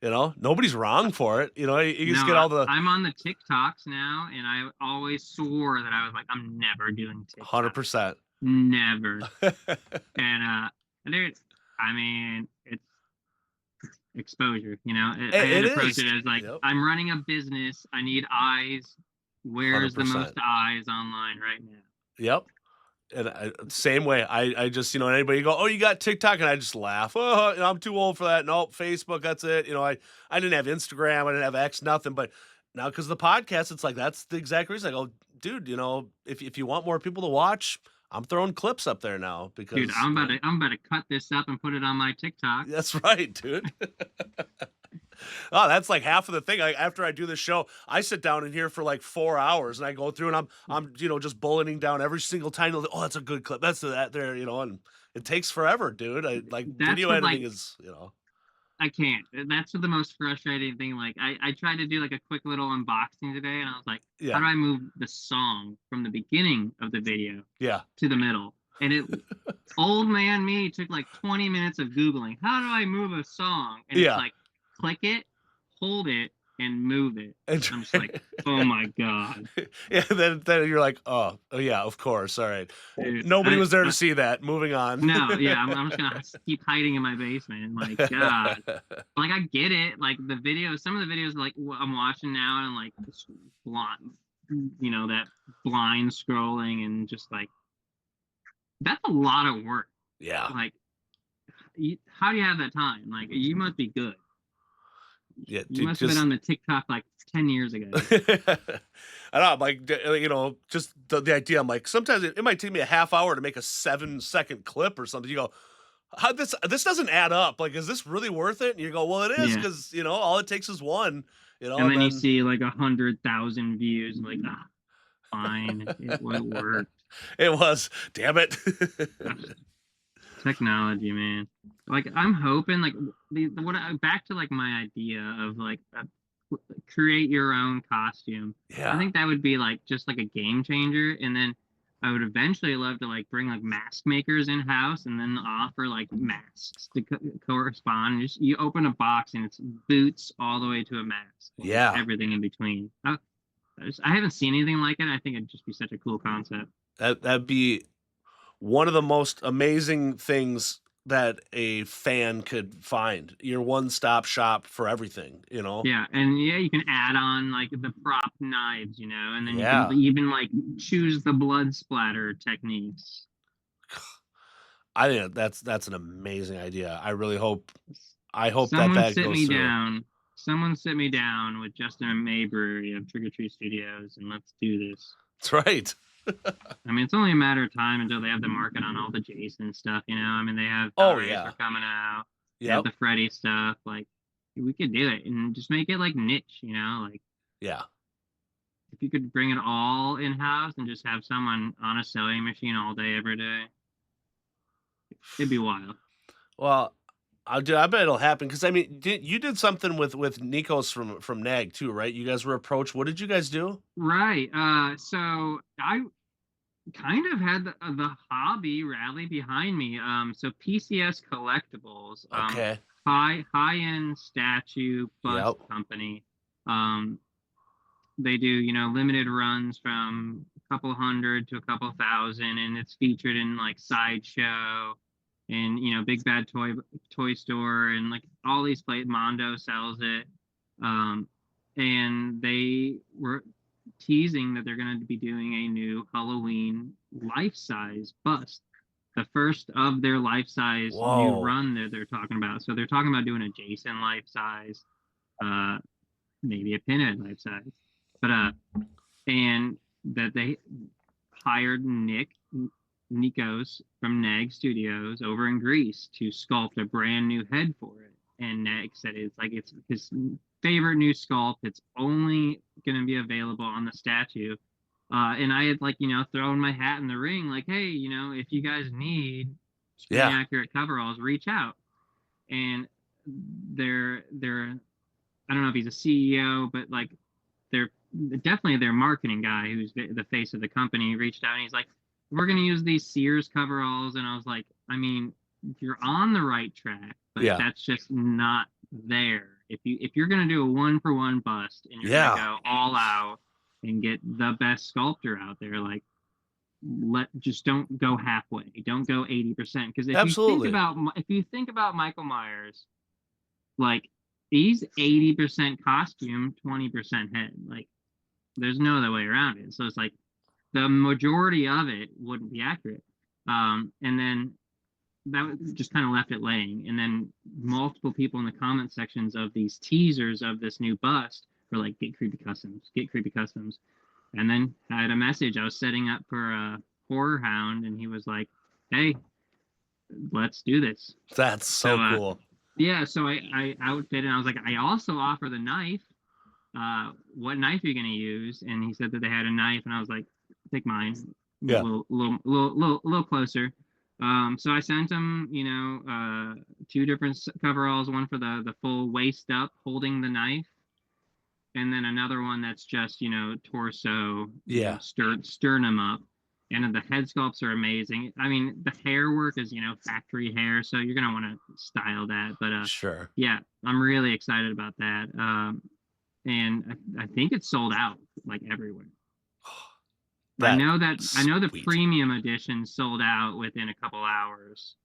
nobody's wrong for it. You No, just get all the I'm on the TikToks now, and I always swore that I was like, I'm never doing TikTok, 100%. never. And dude, I mean, it's exposure. I had It to approach is. it as like, Yep. I'm running a business. I need eyes. Where's the most 100%. eyes online right now? Yep. And same way. I just anybody go, oh, you got TikTok, and I just laugh. Oh, I'm too old for that. Nope, Facebook. That's it. I didn't have Instagram. I didn't have X. Nothing. But now because of the podcast, it's like that's the exact reason. I go, dude. If you want more people to watch, I'm throwing clips up there now Dude, because I'm about to cut this up and put it on my TikTok. that's right, dude. Oh, that's like half of the thing. After I do this show, I sit down in here for like 4 hours, and I go through and I'm just bulleting down every single tiny. Oh, that's a good clip. That's that there. And it takes forever, dude. I like That's video what editing like is. I can't. That's the most frustrating thing. Like I tried to do like a quick little unboxing today, and I was like, how Yeah, do I move the song from the beginning of the video yeah, to the middle? And old man me took like 20 minutes of Googling, how do I move a song? And it's yeah. like, click it, hold it, and move it. And I'm just like, oh my God. yeah, then you're like, oh yeah, of course. All right. Dude, Nobody was there to see that. Moving on. no, yeah, I'm just gonna keep hiding in my basement. Like, God. Like I get it. Like the videos, some of the videos like I'm watching now and like blind, that blind scrolling and just like that's a lot of work. Yeah. Like, how do you have that time? Like, you must be good. Yeah, You dude, must have been on the TikTok like 10 years ago. I don't know, like just the idea. I'm like, sometimes it might take me a half hour to make a 7-second clip or something. You go, how this doesn't add up. Like, is this really worth it? And you go, well, it is Yeah. because all it takes is one. And then you see like 100,000 views. Like, fine, it worked. It was, damn it. Technology, man. Like I'm hoping like back to like my idea of like create your own costume. Yeah. I think that would be like just like a game changer. And then I would eventually love to like bring like mask makers in house and then offer like masks to correspond. Just you open a box and it's boots all the way to a mask. Yeah. Everything in between. I haven't seen anything like it. I think it'd just be such a cool concept. That'd be one of the most amazing things that a fan could find. Your one-stop shop for everything, you know? Yeah, and yeah, you can add on like the prop knives, and then you can Yeah. even like choose the blood splatter techniques. I think that's an amazing idea. I hope that Someone that sit goes me through. down. Someone sit me down with Justin and Maybury of Trick or Treat Studios, and let's do this. That's right. I mean, it's only a matter of time until they have the market on all the Jason stuff. I mean, they have Oh, Hellraiser yeah. coming out. They have Yep. the Freddy stuff. Like, we could do it and just make it like niche. Like Yeah. if you could bring it all in house and just have someone on a sewing machine all day, every day, it'd be wild. Well, I bet it'll happen because I mean, you did something with Nikos from Nag too, right? You guys were approached. What did you guys do? Right. So I kind of had the hobby rally behind me. So PCS Collectibles, Okay. high end statue bust Yep. company. Um, they do limited runs from a couple hundred to a couple thousand, and it's featured in like Sideshow and Big Bad Toy Store, and like all these places. Mondo sells it, and they were teasing that they're going to be doing a new Halloween life-size bust, the first of their life-size new Whoa. run that they're talking about. So they're talking about doing a Jason life-size, uh, maybe a Pinhead life-size, but and that they hired Nikos from Nag Studios over in Greece to sculpt a brand new head for it. And Nag said it's his favorite new sculpt. It's only going to be available on the statue. And I had thrown my hat in the ring, like, hey, if you guys need screen Yeah. accurate coveralls, reach out. And they're I don't know if he's a CEO, but like they're definitely their marketing guy, who's the face of the company, reached out and he's like, we're going to use these Sears coveralls. And I was like, I mean, you're on the right track, but Yeah. that's just not there. If you're going to do a 1-for-1 bust and you're going to Yeah. go all out and get the best sculptor out there, like, just don't go halfway. Don't go 80%. Because Absolutely. if you think about Michael Myers, like, he's 80% costume, 20% head. Like, there's no other way around it. So it's like the majority of it wouldn't be accurate. And then that just kind of left it laying. And then multiple people in the comment sections of these teasers of this new bust were like, get creepy customs, get creepy customs. And then I had a message. I was setting up for a horror hound, and he was like, hey, let's do this. That's so cool. Yeah, so I outfitted, and I was like, I also offer the knife. What knife are you gonna use? And he said that they had a knife, and I was like, take mine. Yeah. A little closer. So I sent him, 2 different coveralls, one for the full waist up, holding the knife, and then another one that's just, torso, Yeah. sternum up. And the head sculpts are amazing. I mean, the hair work is, factory hair, so you're gonna want to style that. But Sure. yeah, I'm really excited about that. And I think it's sold out like everywhere. I know the Sweet. premium edition sold out within a couple hours.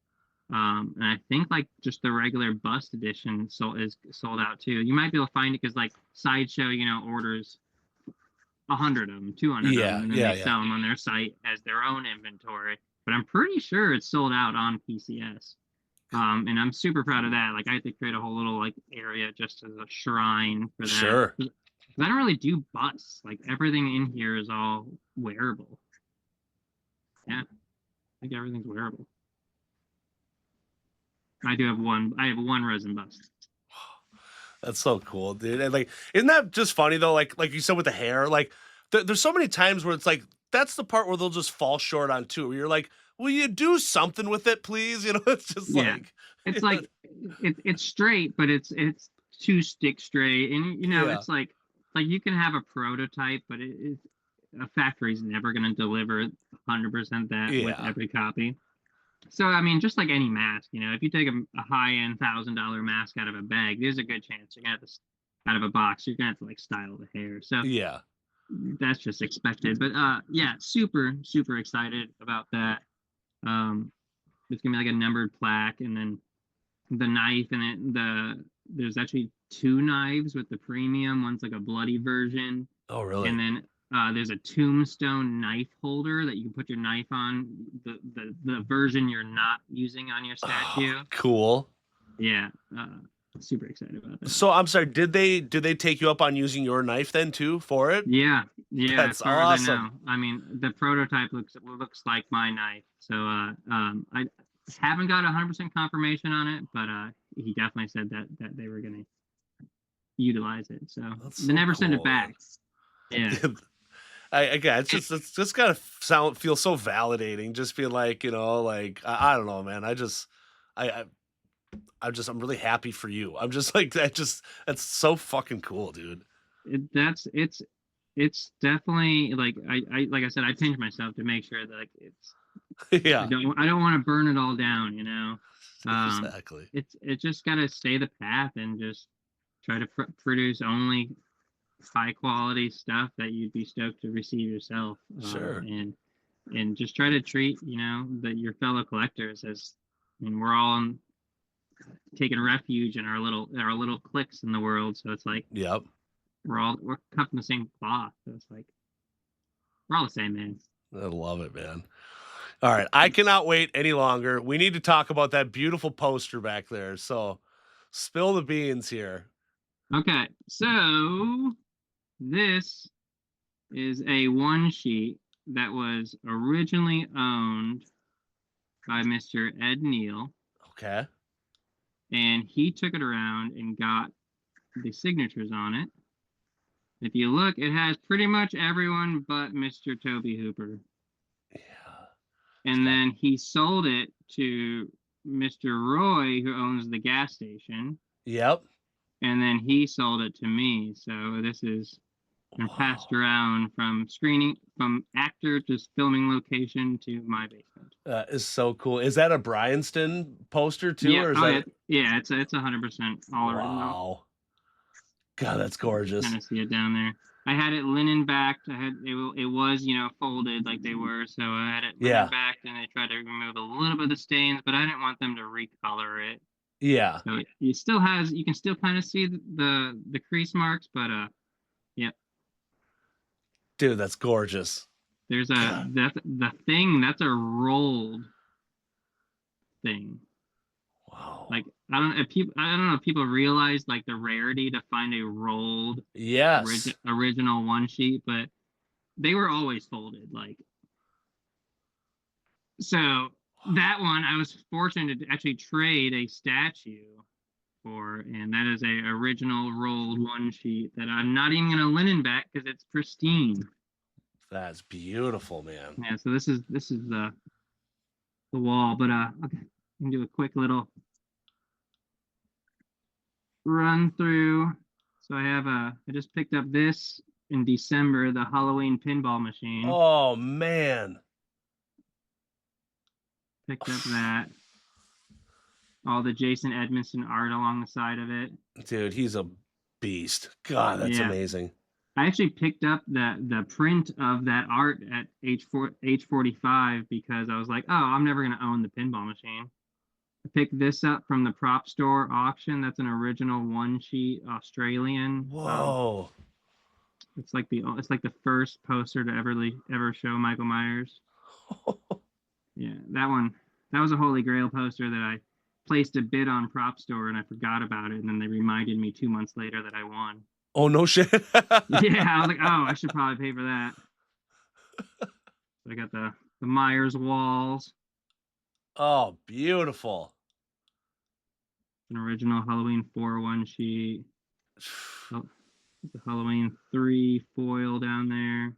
And I think like just the regular bust edition is sold out too. You might be able to find it because like Sideshow, orders 100 of them, 200 of them, and then they sell them on their site as their own inventory. But I'm pretty sure it's sold out on PCS. And I'm super proud of that. Like, I had to create a whole little like area just as a shrine for that. Sure. I don't really do busts. Like, everything in here is all wearable. Yeah, I think everything's wearable. I have one resin bust. That's so cool, dude. And like, isn't that just funny though? Like you said with the hair, like there's so many times where it's like that's the part where they'll just fall short on too. Where you're like, will you do something with it, please? It's just like it's like it's straight, but it's too stick straight, and it's like you can have a prototype, but a factory's never going to deliver 100% that with every copy. So I mean, just like any mask, if you take a high-end $1,000 mask out of a bag, there's a good chance you're gonna have to, out of a box, you're gonna have to like style the hair. So yeah, that's just expected. But yeah, super excited about that. It's gonna be like a numbered plaque, and then the knife and there's actually two knives with the premium. One's like a bloody version, Oh, and really? then there's a tombstone knife holder that you can put your knife on. The version you're not using on your Oh, statue. cool. Yeah, super excited about that. So I'm sorry, did they take you up on using your knife then too for it? Yeah, yeah. As That's far as I awesome. know, I mean, the prototype looks like my knife. So I haven't got 100% confirmation on it, but he definitely said that they were gonna utilize it. So That's they so never send it cool, man. back. Yeah. Again, It, it's just gotta feel so validating. Just being like, like I don't know, man. I, I I'm really happy for you. I'm just like that's so fucking cool, dude. that's it's definitely like I like I said, I pinch myself to make sure that like it's Yeah, I don't want to burn it all down, you know. exactly. It just got to stay the path and just try to produce only high quality stuff that you'd be stoked to receive yourself, Sure. and just try to treat your fellow collectors as, I mean, we're all taking refuge in our little cliques in the world, so it's like Yep. we're cut from the same cloth, so it's like we're all the same, man. I love it, man. All right, I cannot wait any longer. We need to talk about that beautiful poster back there. So, spill the beans here. Okay, so this is a one sheet that was originally owned by Mr. Ed Neal, Okay. and he took it around and got the signatures on it. If you look, it has pretty much everyone but Mr. Toby Hooper. Yeah. It's And got. then he sold it to Mr. Roy, who owns the gas station, Yep. and then he sold it to me. So this is been passed Wow. around from actor to filming location to my basement. That is so cool. Is that a Bryanston poster too, Yeah. or is Oh yeah. that? Yeah. It's 100% all original. Wow. God, that's You can gorgeous. kind of see it down there. I had it linen backed. It was folded like they were, so I had it linen Yeah. backed, and I tried to remove a little bit of the stains, but I didn't want them to recolor it. Yeah. So you can still kind of see the crease marks, but yeah, Dude, that's gorgeous. there's God. the thing that's a rolled thing. Wow. Like I don't know if people realize like the rarity to find a rolled Yes. original one sheet, but they were always folded. Like, so that one I was fortunate to actually trade a statue for, and that is a original rolled one sheet that I'm not even gonna linen back because it's pristine. That's beautiful, man. Yeah, so this is the wall, but okay, I can do a quick little run through. So I just picked up this in December, the Halloween pinball machine. Oh man. Picked up that, all the Jason Edmondson art along the side of it. Dude, he's a beast. God, that's Yeah, amazing. I actually picked up the print of that art at age 45 because I was like, oh, I'm never gonna own the pinball machine. I picked this up from the prop store auction. That's an original one sheet Australian. Whoa. It's like the first poster to ever show Michael Myers. Yeah, that was a holy grail poster that I placed a bid on prop store and I forgot about it, and then they reminded me 2 months later that I won. Oh no shit. Yeah, I was like, oh, I should probably pay for that. So I got the Myers walls, Oh, beautiful. an original Halloween 4 one sheet, oh, the Halloween 3 foil down there.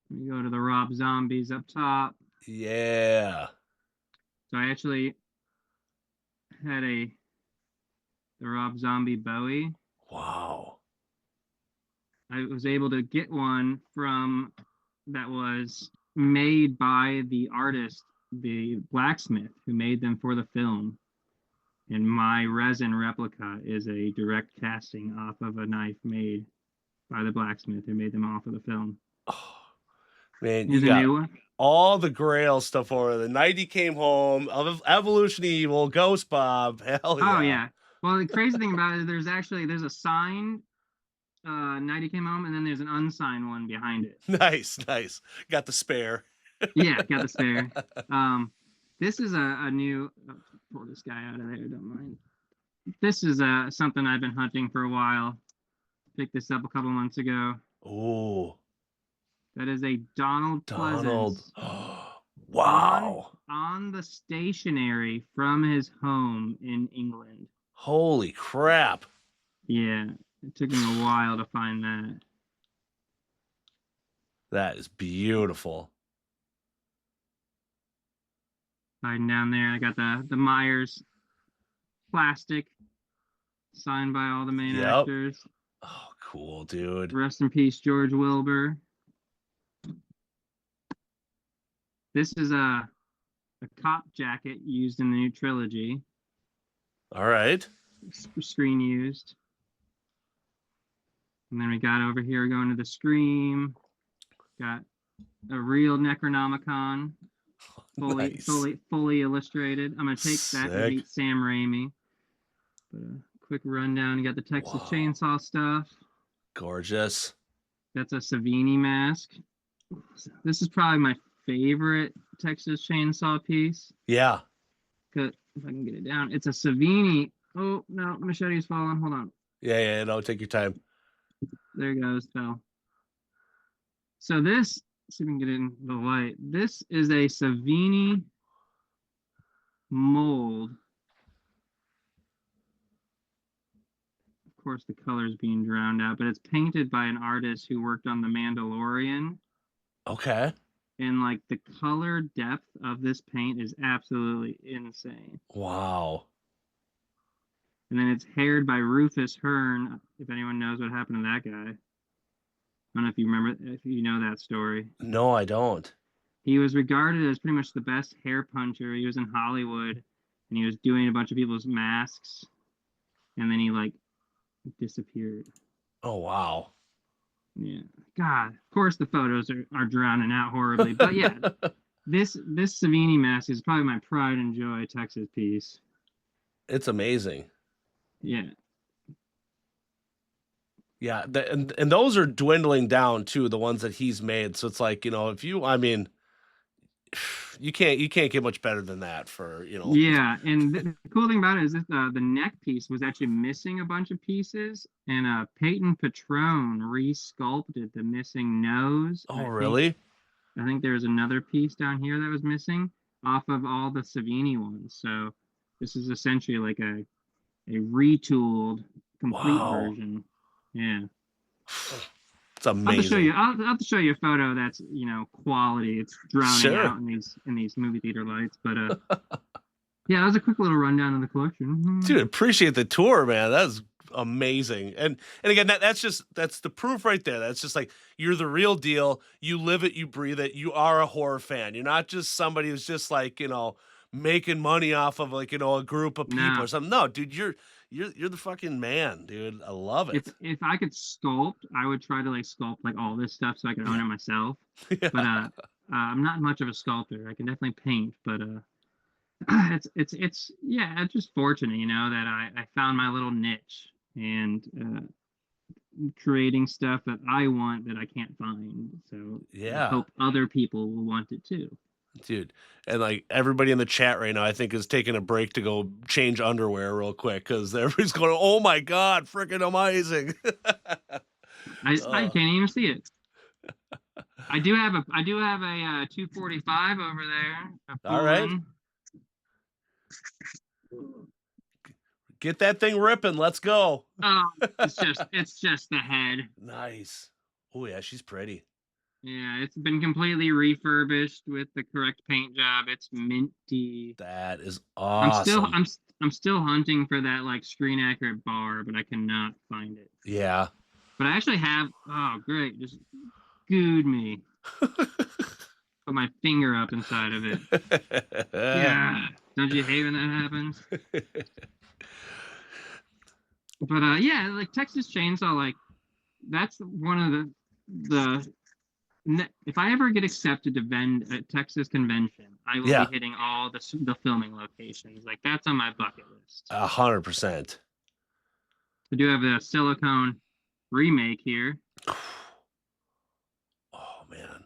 We go to the Rob Zombies up top. Yeah. So I actually had the Rob Zombie Bowie. Wow. I was able to get one that was made by the artist, the blacksmith who made them for the film. And my resin replica is a direct casting off of a knife made by the blacksmith who made them off of the film. Oh, man, Here's a new one. all the Grail stuff over there. The night he came home, Evolution Evil, Ghost Bob. Hell Oh yeah. yeah. Well, the crazy thing about it, there's a signed night he came home, and then there's an unsigned one behind it. Nice, nice. Got the spare. Yeah, got the spare. This is a new. Oh, pull this guy out of there. Don't mind. This is something I've been hunting for a while. Picked this up a couple months ago. Ooh, That is a Donald Donald. Pleasance Wow. on the stationery from his home in England. Holy crap. Yeah, it took me a while to find that. That is beautiful. Hiding down there, I got the Myers plastic signed by all the main actors. Oh, cool, dude. Rest in peace, George Wilbur. This is a cop jacket used in the new trilogy. All right. Screen used. And then we got over here going to the Scream. Got a real Necronomicon, Nice. fully illustrated. I'm gonna take that to beat Sam Raimi. But a quick rundown. You got the Texas Chainsaw stuff. Gorgeous. That's a Savini mask. This is probably my favorite Texas Chainsaw piece. Yeah. If I can get it down. It's a Savini. Oh no, machete's falling. Hold on. Yeah. No, take your time. There it goes. Fell. So this, see if we can get it in the light. This is a Savini mold. Of course, the color's being drowned out, but it's painted by an artist who worked on The Mandalorian. Okay. And like the color depth of this paint is absolutely insane. Wow. And then it's haired by Rufus Hearn. If anyone knows what happened to that guy. I don't know if you remember, if you know that story. No, I don't. He was regarded as pretty much the best hair puncher. He was in Hollywood, and he was doing a bunch of people's masks, and then he like disappeared. Oh, wow. Yeah. God, of course the photos are drowning out horribly. But yeah, this Savini mask is probably my pride and joy Texas piece. It's amazing. Yeah. Yeah, and those are dwindling down too, the ones that he's made. So it's like, if you, I mean, you can't get much better than that for, Yeah, and the cool thing about it is that the neck piece was actually missing a bunch of pieces, and Peyton Patrone resculpted the missing nose. Oh, really? I think there's another piece down here that was missing off of all the Savini ones. So this is essentially like a retooled complete version. Yeah. It's amazing. I'll have to show you a photo that's, quality. It's drowning out in these movie theater lights. But yeah, that was a quick little rundown of the collection. Dude, appreciate the tour, man. That's amazing. And again, that's the proof right there. That's just like, you're the real deal. You live it, you breathe it. You are a horror fan. You're not just somebody who's just like, making money off of like, a group of people or something. No, dude, you're the fucking man, dude. I love it. If I could sculpt, I would try to like sculpt like all this stuff so I could own it myself. Yeah. But I'm not much of a sculptor. I can definitely paint, but it's just fortunate, that I found my little niche and creating stuff that I want that I can't find. So yeah, I hope other people will want it too. Dude, and like everybody in the chat right now, I think is taking a break to go change underwear real quick because everybody's going, "Oh my god, freaking amazing!" I can't even see it. I do have a 245 over there. All right, get that thing ripping. Let's go. Oh, it's just the head. Nice. Oh yeah, she's pretty. Yeah, it's been completely refurbished with the correct paint job. It's minty. That is awesome. I'm still hunting for that like screen accurate bar, but I cannot find it. Yeah. But I actually have. Oh, great! Just gooed me. Put my finger up inside of it. Yeah. Don't you hate when that happens? But yeah, like Texas Chainsaw, like that's one of the If I ever get accepted to vend at Texas convention, I will be Yeah, hitting all the filming locations. Like that's on my bucket list. 100%. We do have a silicone remake here. Oh man,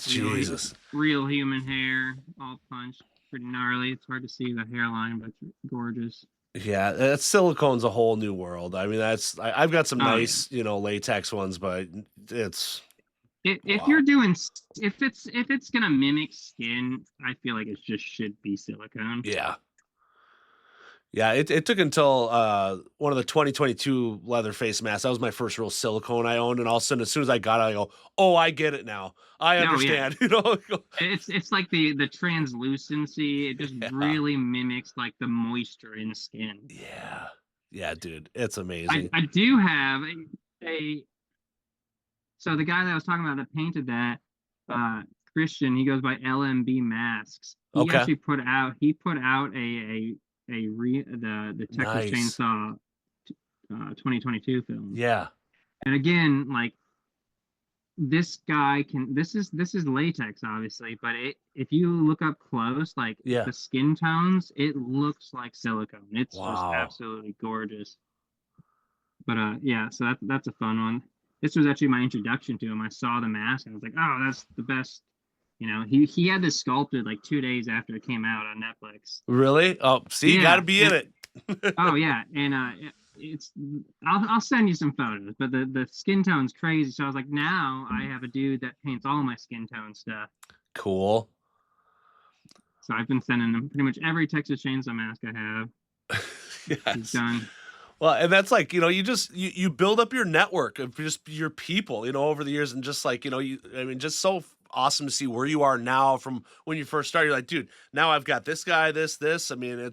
You know, Jesus. real human hair, all punched, pretty gnarly. It's hard to see the hairline, but it's gorgeous. Yeah, that silicone's a whole new world. I mean, I've got some Oh yeah. nice, latex ones, but it's If wow. you're doing if it's gonna mimic skin, I feel like it just should be silicone. Yeah. Yeah, it took until one of the 2022 leather face masks. That was my first real silicone I owned, and all of a sudden, as soon as I got it, I go, "Oh, I get it now. I No, yeah. understand." It's like the translucency. It just Yeah, really mimics like the moisture in skin. yeah, yeah, dude, it's I amazing. I do have a so the guy that I was talking about that painted that uh Christian, he goes by LMB Masks. Okay, He put out the Texas nice. Chainsaw 2022 film. Yeah, And again, like this guy can this is latex obviously, but if you look up close, like yeah. the skin tones, it looks like silicone. It's just Wow. absolutely gorgeous. But yeah, so that's a fun one. This was actually my introduction to him. I saw the mask and I was like, oh, that's the best. You know, he had this sculpted like 2 days after it came out on Netflix. Really? Oh, see, got to Yeah, be in and it. oh yeah, and it's I'll send you some photos, but the skin tone's crazy. So I was like, now I have a dude that paints all my skin tone stuff. Cool. So I've been sending him pretty much every Texas Chainsaw mask I have. He's Yes. done. Well, and that's like, you build up your network of just your people, over the years, and just like, I mean, just so awesome to see where you are now from when you first started. You're like, dude, now I've got this guy, this. I mean, uh,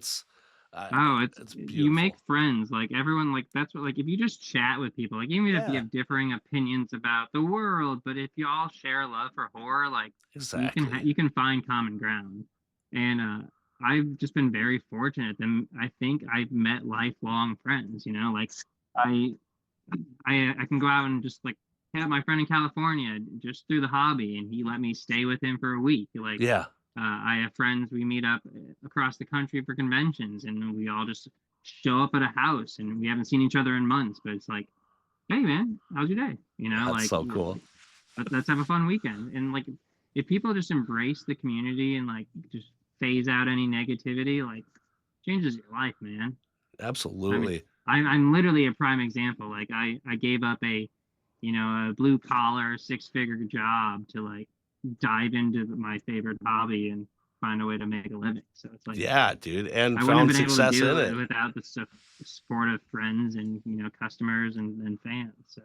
Oh, it's you make beautiful. friends. Like everyone, like that's what like if you just chat with people, like even if you Yeah, have differing opinions about the world, but if you all share a love for horror, like exactly. you can find common ground. And I've just been very fortunate. And I think I've met lifelong friends. You know, like I I can go out and just like hit up my friend in California just through the hobby, and he let me stay with him for a week. Like Yeah, I have friends. We meet up across the country for conventions, and we all just show up at a house, and we haven't seen each other in months. But it's like, hey man, how's your day? You know, that's like so cool. let's have a fun weekend. And like if people just embrace the community and like just phase out any negativity, like changes your life, man. I mean, Absolutely. I'm literally a prime example. Like I gave up a blue collar 6-figure job to like dive into my favorite hobby and find a way to make a living. So it's like Yeah, dude, and I wouldn't have found been able to success in do it it. without the support of friends and customers and fans. So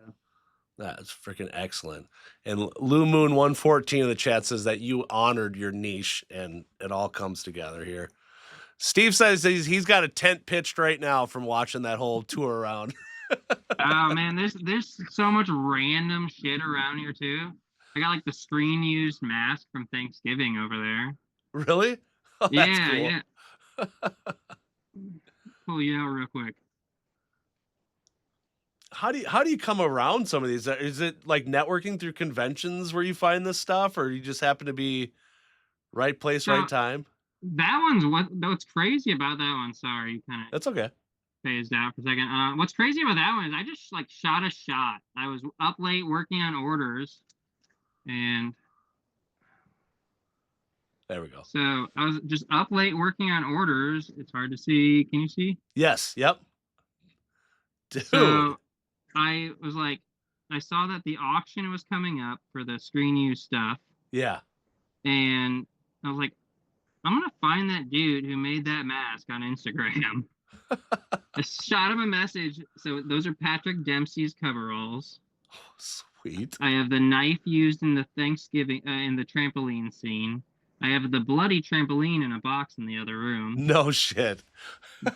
That's freaking excellent. And Lou Moon 114 in the chat says that you honored your niche, and it all comes together here. Steve says he's got a tent pitched right now from watching that whole tour around. oh man, there's so much random shit around here too. I got like the screen used mask from Thanksgiving over there. Really? Oh, that's Yeah, cool. yeah. Pull you out real quick. How do you come around some of these? Is it like networking through conventions where you find this stuff, or you just happen to be right place, right So time? that one's what's crazy about that one. Sorry, kind of That's okay. phased out for a second. What's crazy about that one is I just like shot a shot. I was up late working on orders, and There we go. so I was just up late working on orders. It's hard to see. Can you see? Yes. Yep. So Dude. I was like, I saw that the auction was coming up for the screen use stuff, Yeah. and I was like, I'm gonna find that dude who made that mask on Instagram. I shot him a message. So those are Patrick Dempsey's coveralls. Sweet. I have the knife used in the Thanksgiving in the trampoline scene. I have the bloody trampoline in a box in the other room. No shit.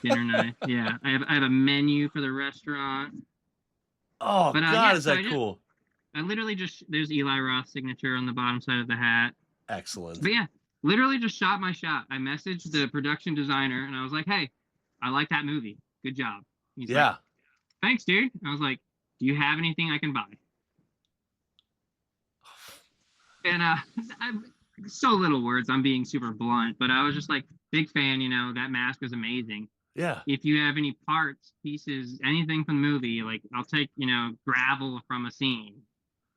Dinner knife. Yeah, I have a menu for the restaurant. Oh But God, yeah, is so that cool? I literally just there's Eli Roth's signature on the bottom side of the hat. Excellent. But yeah, literally just shot my shot. I messaged the production designer and I was like, "Hey, I like that movie. Good job." He's like, Yeah. "Thanks, dude." I was like, "Do you have anything I can buy?" And so little words. I'm being super blunt, but I was just like, big fan. That mask is amazing. Yeah. If you have any parts, pieces, anything from the movie, like I'll take, gravel from a scene,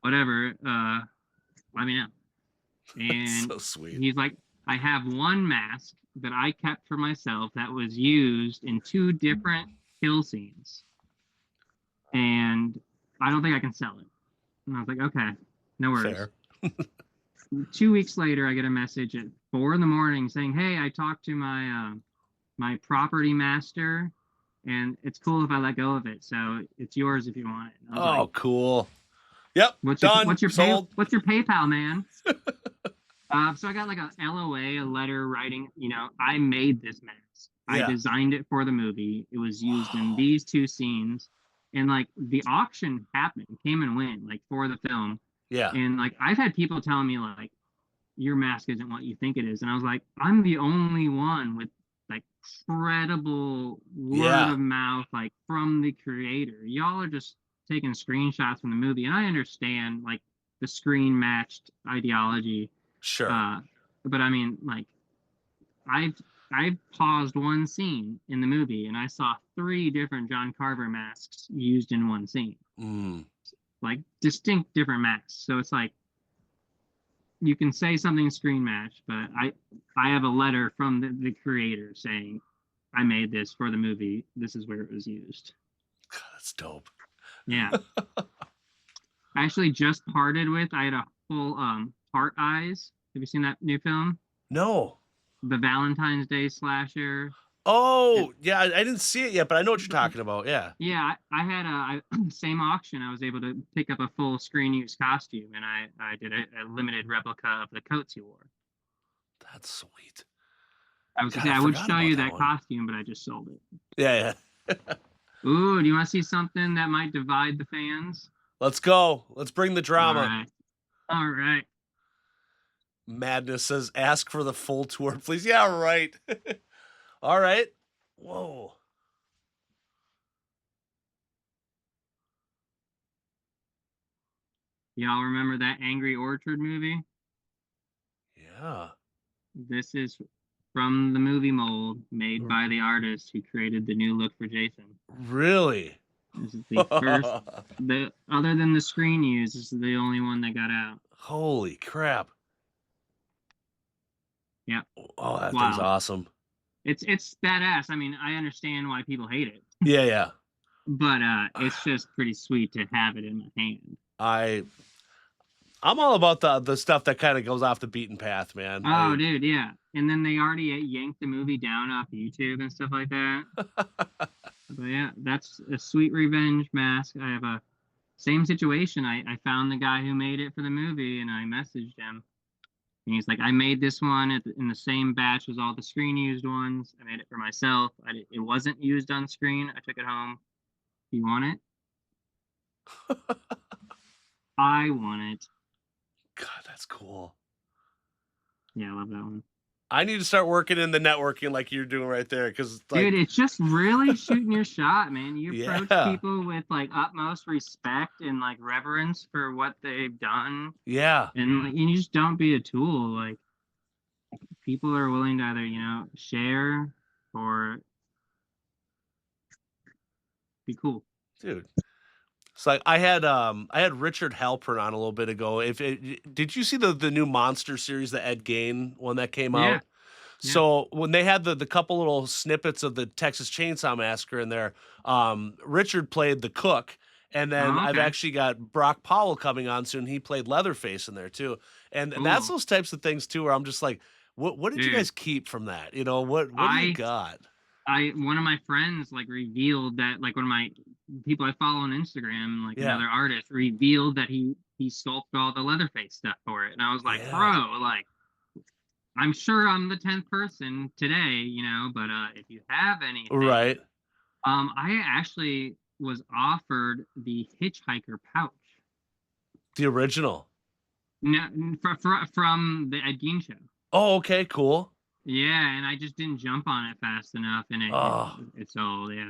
whatever. Let me know. That's And so sweet. he's like, I have one mask that I kept for myself that was used in two different kill scenes, and I don't think I can sell it. And I was like, okay, no worries. Fair. 2 weeks later, I get a message at 4 in the morning saying, "Hey, I talked to my property master, and it's cool if I let go of it. So it's yours if you want it." And I was like, Oh, cool. Yep. "What's your Done. what's your pay Sold. what's your PayPal, man?" So I got like a LOA, a letter writing, I made this mask. I Yeah. designed it for the movie. It was used in Wow. these two scenes. And like the auction happened, came and went, like for the film. Yeah. And like I've had people telling me like your mask isn't what you think it is. And I was like, I'm the only one with like credible word Yeah. of mouth, like from the creator. Y'all are just taking screenshots from the movie. And I understand like the screen matched ideology. Sure. Uh, but I mean, like, I've I've paused one scene in the movie and I saw three different John Carver masks used in one scene, Mm. like distinct different masks. So it's like you can say something screen matched, but I have a letter from the creator saying I made this for the movie. This is where it was used. God, that's dope. Yeah, I actually just parted with. I had a full Heart Eyes. Have you seen that new film? No. The Valentine's Day slasher. Oh, yeah. I didn't see it yet, but I know what you're talking about. Yeah. Yeah, I had same auction. I was able to pick up a full screen use costume, and I did a limited replica of the coats he wore. That's sweet. I was gonna God, say I I would forgot show about you that that one. costume, but I just sold it. Yeah, yeah. Ooh, do you want to see something that might divide the fans? Let's go. Let's bring the All drama. right, all right. Madness says, ask for the full tour, please. Yeah, right. All right. Whoa. Y'all remember that Angry Orchard movie? Yeah. This is from the movie mold made by the artist who created the new look for Jason. Really? This is the first. The other than the screen use, this is the only one that got out. Holy crap. Yeah. Oh, that thing's Wow. awesome. It's badass. I mean, I understand why people hate it, Yeah, yeah. but it's just pretty sweet to have it in my hand. I'm all about the stuff that kind of goes off the beaten path, man. Oh, dude, yeah. And then they already yanked the movie down off YouTube and stuff like that. But yeah, that's a sweet revenge mask. I have a same situation. I found the guy who made it for the movie, and I messaged him. And he's like, I made this one in the same batch as all the screen used ones. I made it for myself. It wasn't used on screen. I took it home. You want it? I want it. God, that's cool. Yeah, I love that one. I need to start working in the networking like you're doing right there, because Dude, like, it's just really shooting your shot, man. You approach yeah, people with like utmost respect and like reverence for what they've done, yeah, and like you just don't be a tool. Like people are willing to either, share or be cool. dude. It's like I had Richard Halpern on a little bit ago. Did you see the new Monster series, the Ed Gein one that came Yeah, out? yeah. So when they had the couple little snippets of the Texas Chainsaw Massacre in there, Richard played the cook, and then Oh, I've okay. actually got Brock Powell coming on soon. He played Leatherface in there too, and that's Cool. those types of things too, where I'm just like, what did you Dude, guys keep from that? What do you I got? one of my friends like revealed that like one of my people I follow on Instagram, like Yeah, another artist, revealed that he sculpted all the Leatherface stuff for it. And I was like, yeah, bro, like I'm sure I'm the 10th person today, but if you have anything, right. I actually was offered the hitchhiker pouch. The original. No, from the Ed Gein show. Oh, okay, cool. Yeah, and I just didn't jump on it fast enough, and Oh, it's old. Yeah,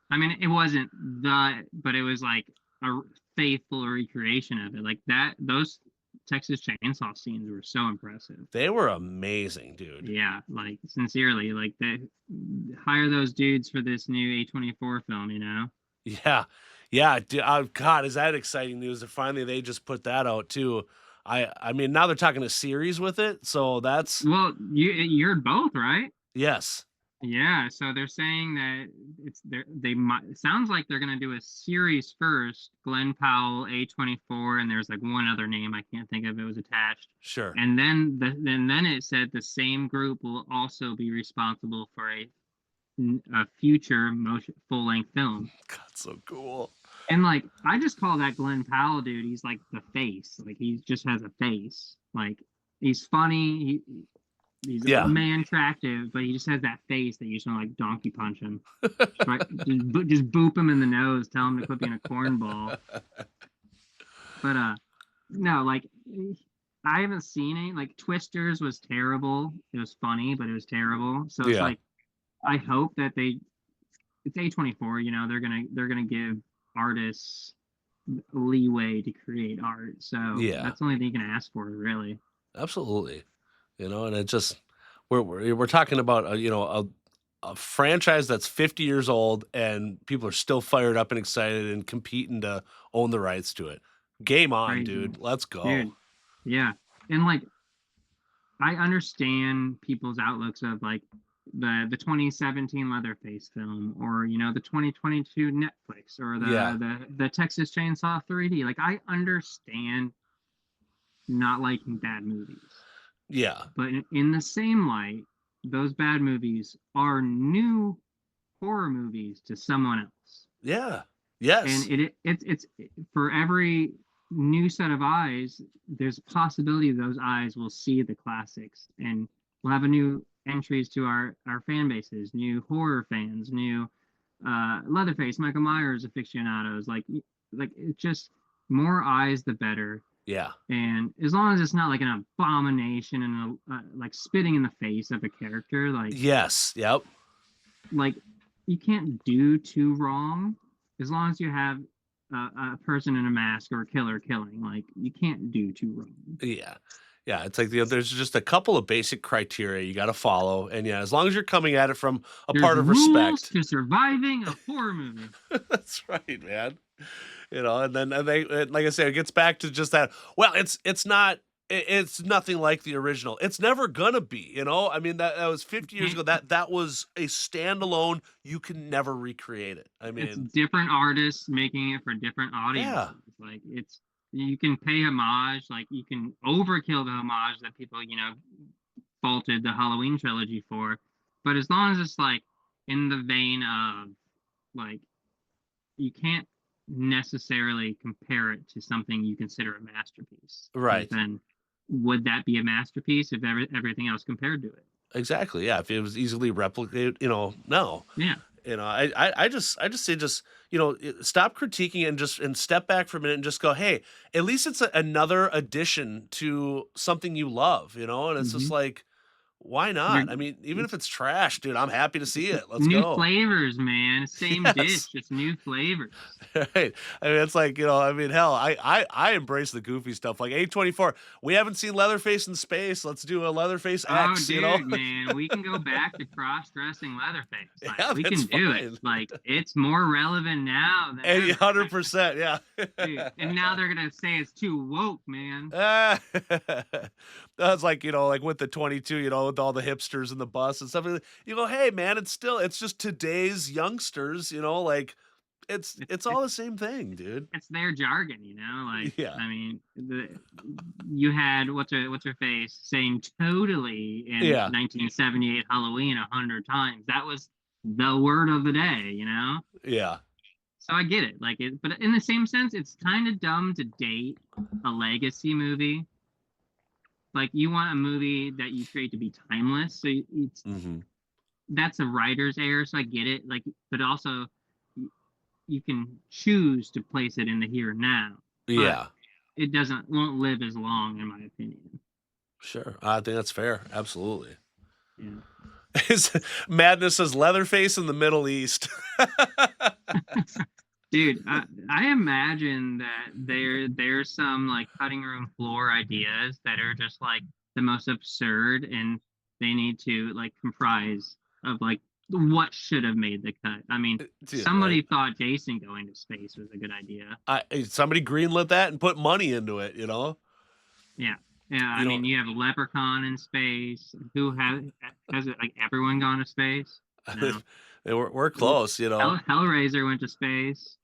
I mean, it wasn't but it was like a faithful recreation of it. Like that, those Texas Chainsaw scenes were so impressive. They were amazing, dude. Yeah, like sincerely, like they hire those dudes for this new A24 film, you know? Yeah. Yeah, God, is that exciting news that finally they just put that out too. I mean, now they're talking a series with it, so that's Well, you're both, right? yes. Yeah, so they're saying that they might, it sounds like they're gonna do a series first, Glenn Powell, A24, and there's like one other name I can't think of, it was attached. Sure. And then it said the same group will also be responsible for a future motion full-length film. God, so cool. And like I just call that Glenn Powell dude, he's like the face. Like he just has a face. Like he's funny, he's Yeah. man attractive, but he just has that face that you just want to like donkey punch him. Right? Just boop him in the nose, tell him to quit being a cornball. But no, like I haven't seen any. Like Twisters was terrible. It was funny, but it was terrible. So it's Yeah. like I hope that it's A24, you know, they're gonna give artists leeway to create art. So Yeah. that's the only thing you can ask for, really. Absolutely. You know, and it just we're talking about a franchise that's 50 years old and people are still fired up and excited and competing to own the rights to it. Game on, Crazy. dude. Let's go. Dude, yeah. And like I understand people's outlooks of like the 2017 Leatherface film, or you know, the 2022 Netflix, or the Texas Chainsaw 3D. Like I understand not liking bad movies. Yeah. But in the same light, those bad movies are new horror movies to someone else. Yeah. Yes. And it's for every new set of eyes, there's a possibility those eyes will see the classics, and we'll have a new entries to our fan bases, new horror fans, new Leatherface, Michael Myers aficionados. Like it's just more eyes, the better. Yeah. And as long as it's not like an abomination and like spitting in the face of a character, like yes. Yep. like you can't do too wrong as long as you have a person in a mask or a killer killing. Like you can't do too wrong. Yeah. Yeah, it's like there's just a couple of basic criteria you got to follow, and yeah, as long as you're coming at it from a There's part of rules respect. to surviving a horror movie. That's right, man. You know, and then like I said, it gets back to just that. Well, it's not. It's nothing like the original. It's never gonna be. You know, I mean that was 50 years ago. That was a standalone. You can never recreate it. I mean, It's different artists making it for different audiences. Yeah. Like you can pay homage, like you can overkill the homage that people, you know, faulted the Halloween trilogy for. But as long as it's like in the vein of like you can't necessarily compare it to something you consider a masterpiece. Right. Then would that be a masterpiece if everything else compared to it? Exactly. Yeah. If it was easily replicated, you know, no. Yeah. You know, I just say just, you know, stop critiquing it and step back for a minute and just go, hey, at least it's another addition to something you love, you know, and it's just like, why not? I mean, even if it's trash, dude, I'm happy to see it. Let's New go. flavors, man. Same Yes. dish, just new flavors. Right. I mean, it's like, you know, I mean, hell, I embrace the goofy stuff. Like A24, we haven't seen Leatherface in space. Let's do a Leatherface Oh, X, dude, you know? man, we can go back to cross-dressing Leatherface. Like, Yeah, we that's can do fine. it. Like, it's more relevant now than ever. 100%, yeah. Dude, and now they're gonna say it's too woke, man. That's like, you know, like with the 22, you know, with all the hipsters and the bus and stuff. You go, hey, man, it's just today's youngsters, you know, like it's all the same thing, dude. It's their jargon, you know. Like, Yeah. I mean, you had what's her face saying "totally" in Yeah. 1978 Halloween 100 times. That was the word of the day, you know. Yeah. So I get it, like it, but in the same sense, it's kind of dumb to date a legacy movie. Like you want a movie that you create to be timeless, so it's that's a writer's error. So I get it, like, but also you can choose to place it in the here and now. Yeah. It won't live as long, in my opinion. Sure. I think that's fair. Absolutely. Yeah. Madness says Leatherface in the Middle East. Dude, I imagine that there's some like cutting room floor ideas that are just like the most absurd, and they need to like comprise of like what should have made the cut. I mean, Dude, right? somebody thought Jason going to space was a good idea. Somebody greenlit that and put money into it, you know? Yeah. Yeah, I You know, mean, you have Leprechaun in space. Who has it like everyone gone to space? No. we're close, you know. Hellraiser went to space.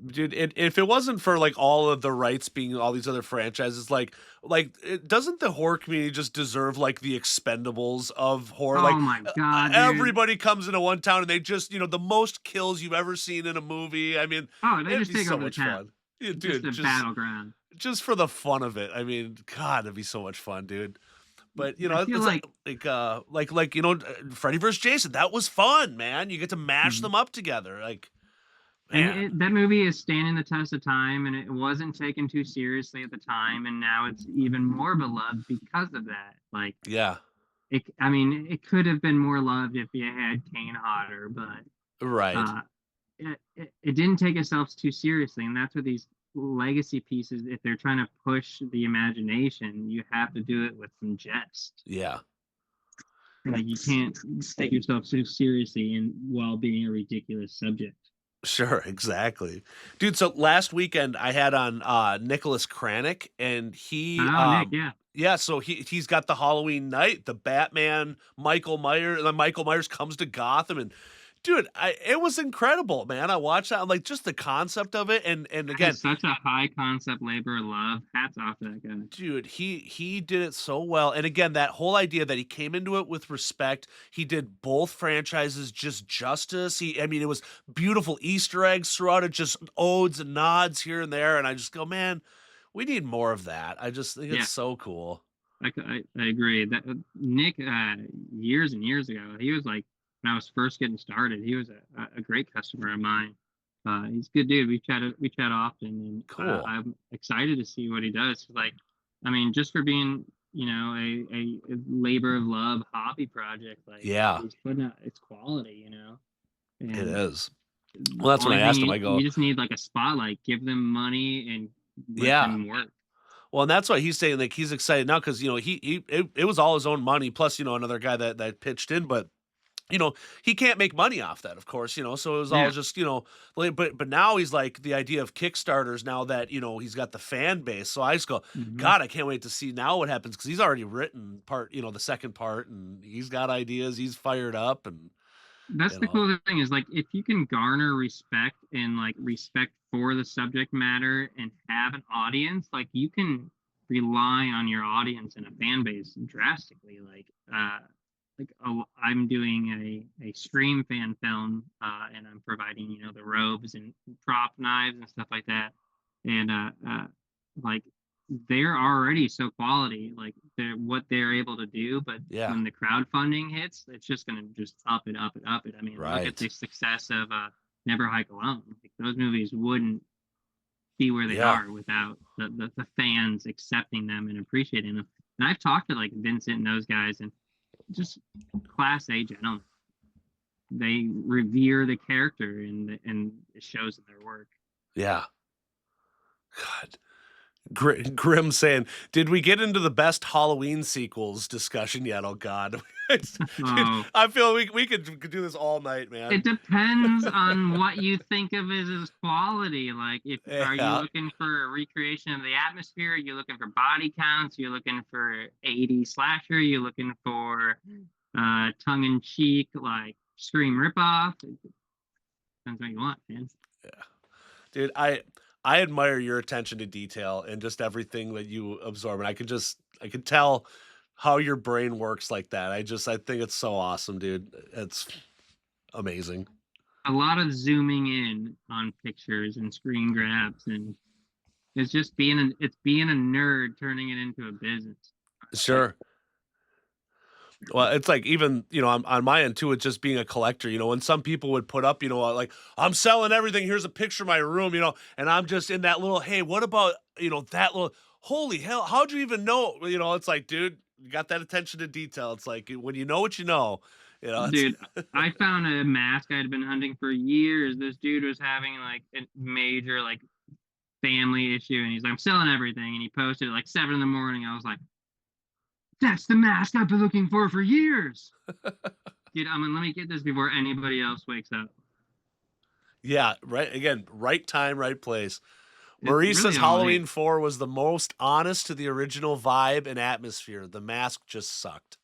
Dude, if it wasn't for like all of the rights being all these other franchises, doesn't the horror community just deserve like the Expendables of horror? Oh my god, dude. Everybody comes into one town and they just, the most kills you've ever seen in a movie. I mean, Oh, they it'd just be take so over the much town. fun. Yeah, Just dude, a battleground. just for the fun of it. I mean, God, it'd be so much fun, dude. But I feel it's like Freddy versus Jason. That was fun, man. You get to mash Mhm. them up together, like And man. that movie is standing the test of time, and it wasn't taken too seriously at the time, and now it's even more beloved because of that. Like, Yeah, I mean, it could have been more loved if you had Kane Hodder, but right. uh, it didn't take itself too seriously, and that's what these legacy pieces, if they're trying to push the imagination, you have to do it with some jest. Yeah. Like, you can't take yourself so seriously and while being a ridiculous subject. Sure, exactly. Dude, so last weekend I had on Nicholas Cranach and Oh, Nick, yeah. yeah, so he's got the Halloween night, the Batman, Michael Myers comes to Gotham and dude, it was incredible, man. I watched that. I'm like just the concept of it and That again, is such a high concept labor of love. Hats off to that guy. dude, he did it so well. And again, that whole idea that he came into it with respect. He did both franchises just justice. I mean, it was beautiful Easter eggs throughout it, just odes and nods here and there. And I just go, man, we need more of that. I just think it's Yeah, so cool. I agree. That Nick, years and years ago, he was like when I was first getting started. He was a great customer of mine. He's a good dude. We chat often, and Cool. I'm excited to see what he does. Like, I mean, just for being a labor of love hobby project, like Yeah, he's putting out it's quality, it and is. Well, the that's when I only thing asked him. I go, you just need like a spotlight. Give them money and let yeah. them work. Well, and that's why he's saying like he's excited now because it was all his own money plus another guy that pitched in, but he can't make money off that, of course, so it was all Yeah. just, but now he's like the idea of Kickstarters now that, he's got the fan base. So I just go, Hmm. God, I can't wait to see now what happens because he's already written the second part and he's got ideas. He's fired up and, That's you the know, cool thing is like if you can garner respect and like respect for the subject matter and have an audience, like you can rely on your audience and a fan base drastically. I'm doing a Scream fan film, and I'm providing the robes and prop knives and stuff like that, and like they're already so quality, like what they're able to do, but yeah, when the crowdfunding hits, it's just gonna just up it, up it, up it. I mean, look at right. the success of Never Hike Alone. Like, those movies wouldn't be where they Yeah. are without the fans accepting them and appreciating them. And I've talked to like Vincent and those guys, and just class A gentlemen. They revere the character, and it shows in their work. Yeah. God. Grim saying, "Did we get into the best Halloween sequels discussion yet?" Oh God, dude, Oh, I feel we could do this all night, man. it depends on what you think of as quality. Like, if are you Yeah, looking for a recreation of the atmosphere? Are you looking for body counts? You're looking for 80 slasher? You're looking for tongue in cheek like Scream ripoff? It depends what you want, man. dude, I admire your attention to detail and just everything that you absorb, and I can tell how your brain works like that. I think it's so awesome, dude. It's amazing. A lot of zooming in on pictures and screen grabs, and it's being a nerd turning it into a business. Like, Sure. Well, it's like even, on my end too, it's just being a collector, when some people would put up, like, I'm selling everything. Here's a picture of my room, and I'm just in that little, hey, what about, that little, holy hell, how'd you even know? It's like, dude, you got that attention to detail. It's like when you know what you know, You know, Dude, I found a mask I had been hunting for years. This dude was having like a major like family issue, and he's like, I'm selling everything, and he posted at like 7 in the morning. I was like, that's the mask I've been looking for years. Dude, I'm gonna let me get this before anybody else wakes up. Yeah, right. Again, right time, right place. It's Marie really says all Halloween in. 4 was the most honest to the original vibe and atmosphere. The mask just sucked.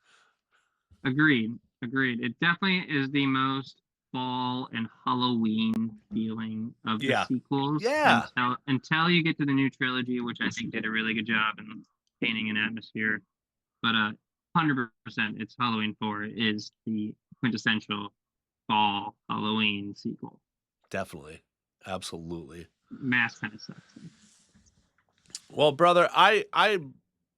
Agreed. Agreed. It definitely is the most fall and Halloween feeling of the Yeah. sequels Yeah. until you get to the new trilogy, which I think did a really good job in painting an atmosphere. But 100%, it's Halloween 4 is the quintessential fall Halloween sequel. Definitely. Absolutely. Mask kind of sucks. Well, brother, I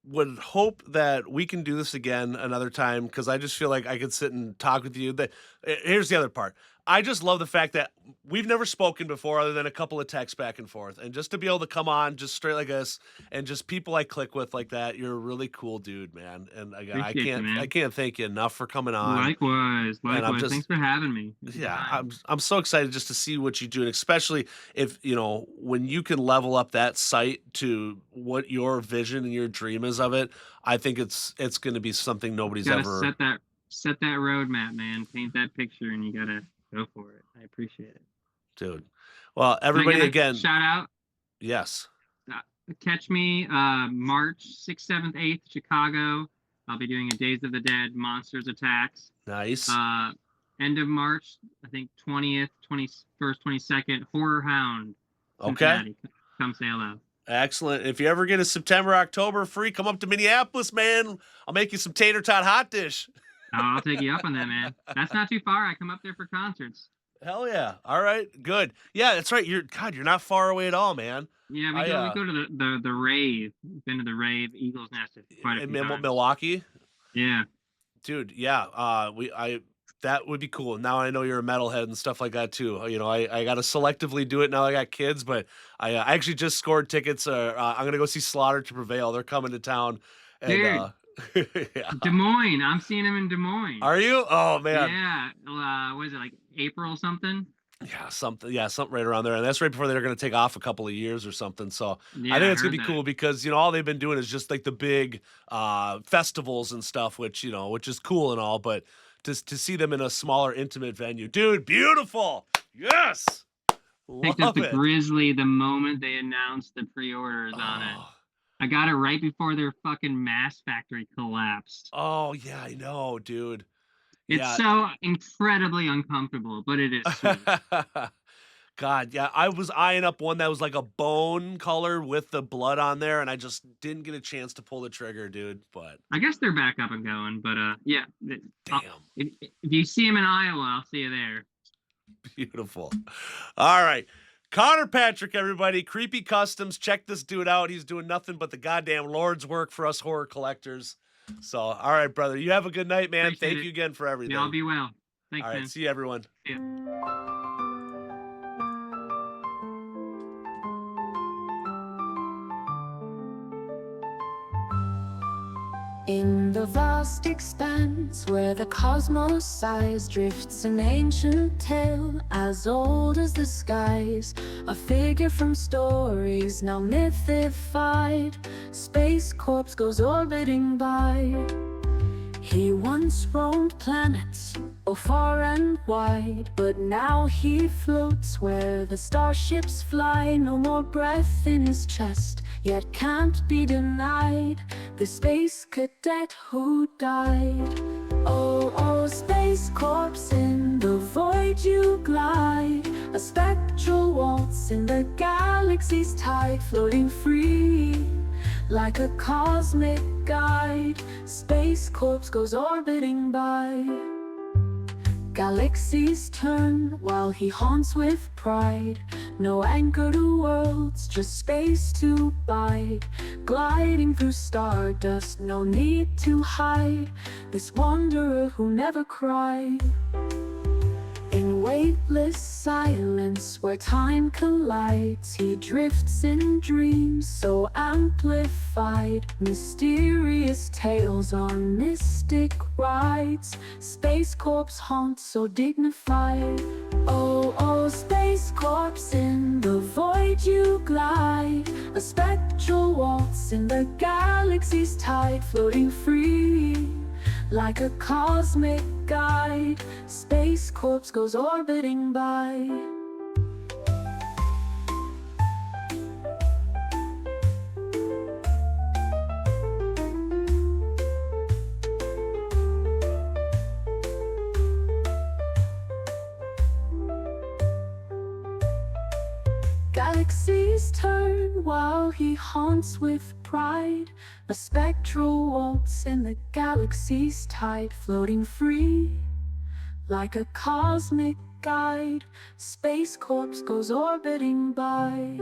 would hope that we can do this again another time because I just feel like I could sit and talk with you. Here's the other part. I just love the fact that we've never spoken before other than a couple of texts back and forth. And just to be able to come on just straight like this and just people I click with like that, you're a really cool dude, man. And again, Appreciate you, man. I can't thank you enough for coming on. Likewise. Just, Thanks for having me. Yeah, I'm so excited just to see what you do, and especially if when you can level up that site to what your vision and your dream is of it. I think it's going to be something nobody's ever set that roadmap, man. Paint that picture, and you gotta go for it. I appreciate it, dude. Well, everybody again, shout out. Yes. Catch me March 6th, 7th, 8th, Chicago. I'll be doing a Days of the Dead Monsters Attacks. Nice. End of March, I think 20th, 21st, 22nd, Horror Hound. Okay. Come say hello. Excellent. If you ever get a September, October free, come up to Minneapolis, man. I'll make you some tater tot hot dish. Oh, I'll take you up on that, man. That's not too far. I come up there for concerts. Hell yeah. All right. Good. Yeah, that's right. You're not far away at all, man. Yeah, we go to the rave. Been to the rave, Eagles Nest quite a few times. Milwaukee? Yeah. Dude, yeah. That would be cool. Now I know you're a metalhead and stuff like that too. I got to selectively do it now I got kids, but I actually just scored tickets. I'm going to go see Slaughter to Prevail. They're coming to town. And, dude. Yeah. Des Moines. I'm seeing him in Des Moines. Are you? Oh, man. Yeah. What is it, like April something? Yeah, something right around there. And that's right before they're going to take off a couple of years or something. So yeah, I think it's going to be cool because, all they've been doing is just like the big festivals and stuff, which is cool and all. But to see them in a smaller, intimate venue, dude, beautiful. Yes. Picked up the Grizzly the moment they announced the pre-orders on it. I got it right before their fucking mass factory collapsed. Oh, yeah, I know, dude. It's so incredibly uncomfortable, but it is sweet. God, yeah. I was eyeing up one that was like a bone color with the blood on there, and I just didn't get a chance to pull the trigger, dude. But I guess they're back up and going, but yeah. Damn. If you see him in Iowa, I'll see you there. Beautiful. All right. Connor Patrick, everybody. Creepy Customs. Check this dude out. He's doing nothing but the goddamn Lord's work for us horror collectors. So, all right, brother. You have a good night, man. Thank you again for everything. Y'all be well. Thanks, all right, man. see you, everyone. See ya. In the vast expanse where the cosmos sighs, drifts an ancient tale as old as the skies. A figure from stories now mythified, Spaace Corpse goes orbiting by. He once roamed planets, far and wide, but now he floats where the starships fly. No more breath in his chest, yet can't be denied the Spaace Cadet who died. Oh, oh, Spaace Corpse, in the void you glide, a spectral waltz in the galaxy's tide, floating free like a cosmic guide. Spaace Corpse goes orbiting by. Galaxies turn while he haunts with pride. No anchor to worlds, just space to bide. Gliding through stardust, no need to hide. This wanderer who never cried. In weightless silence where time collides. He drifts in dreams so amplified, mysterious tales on mystic rides. Space Corps haunt so dignified. Oh, oh, Space Corps, in the void you glide, a spectral waltz in the galaxy's tide, floating free like a cosmic guide. Space Corps goes orbiting by. Galaxies turn while he haunts with pride, a spectral waltz in the galaxy's tide, floating free like a cosmic guide. Space Corps goes orbiting by.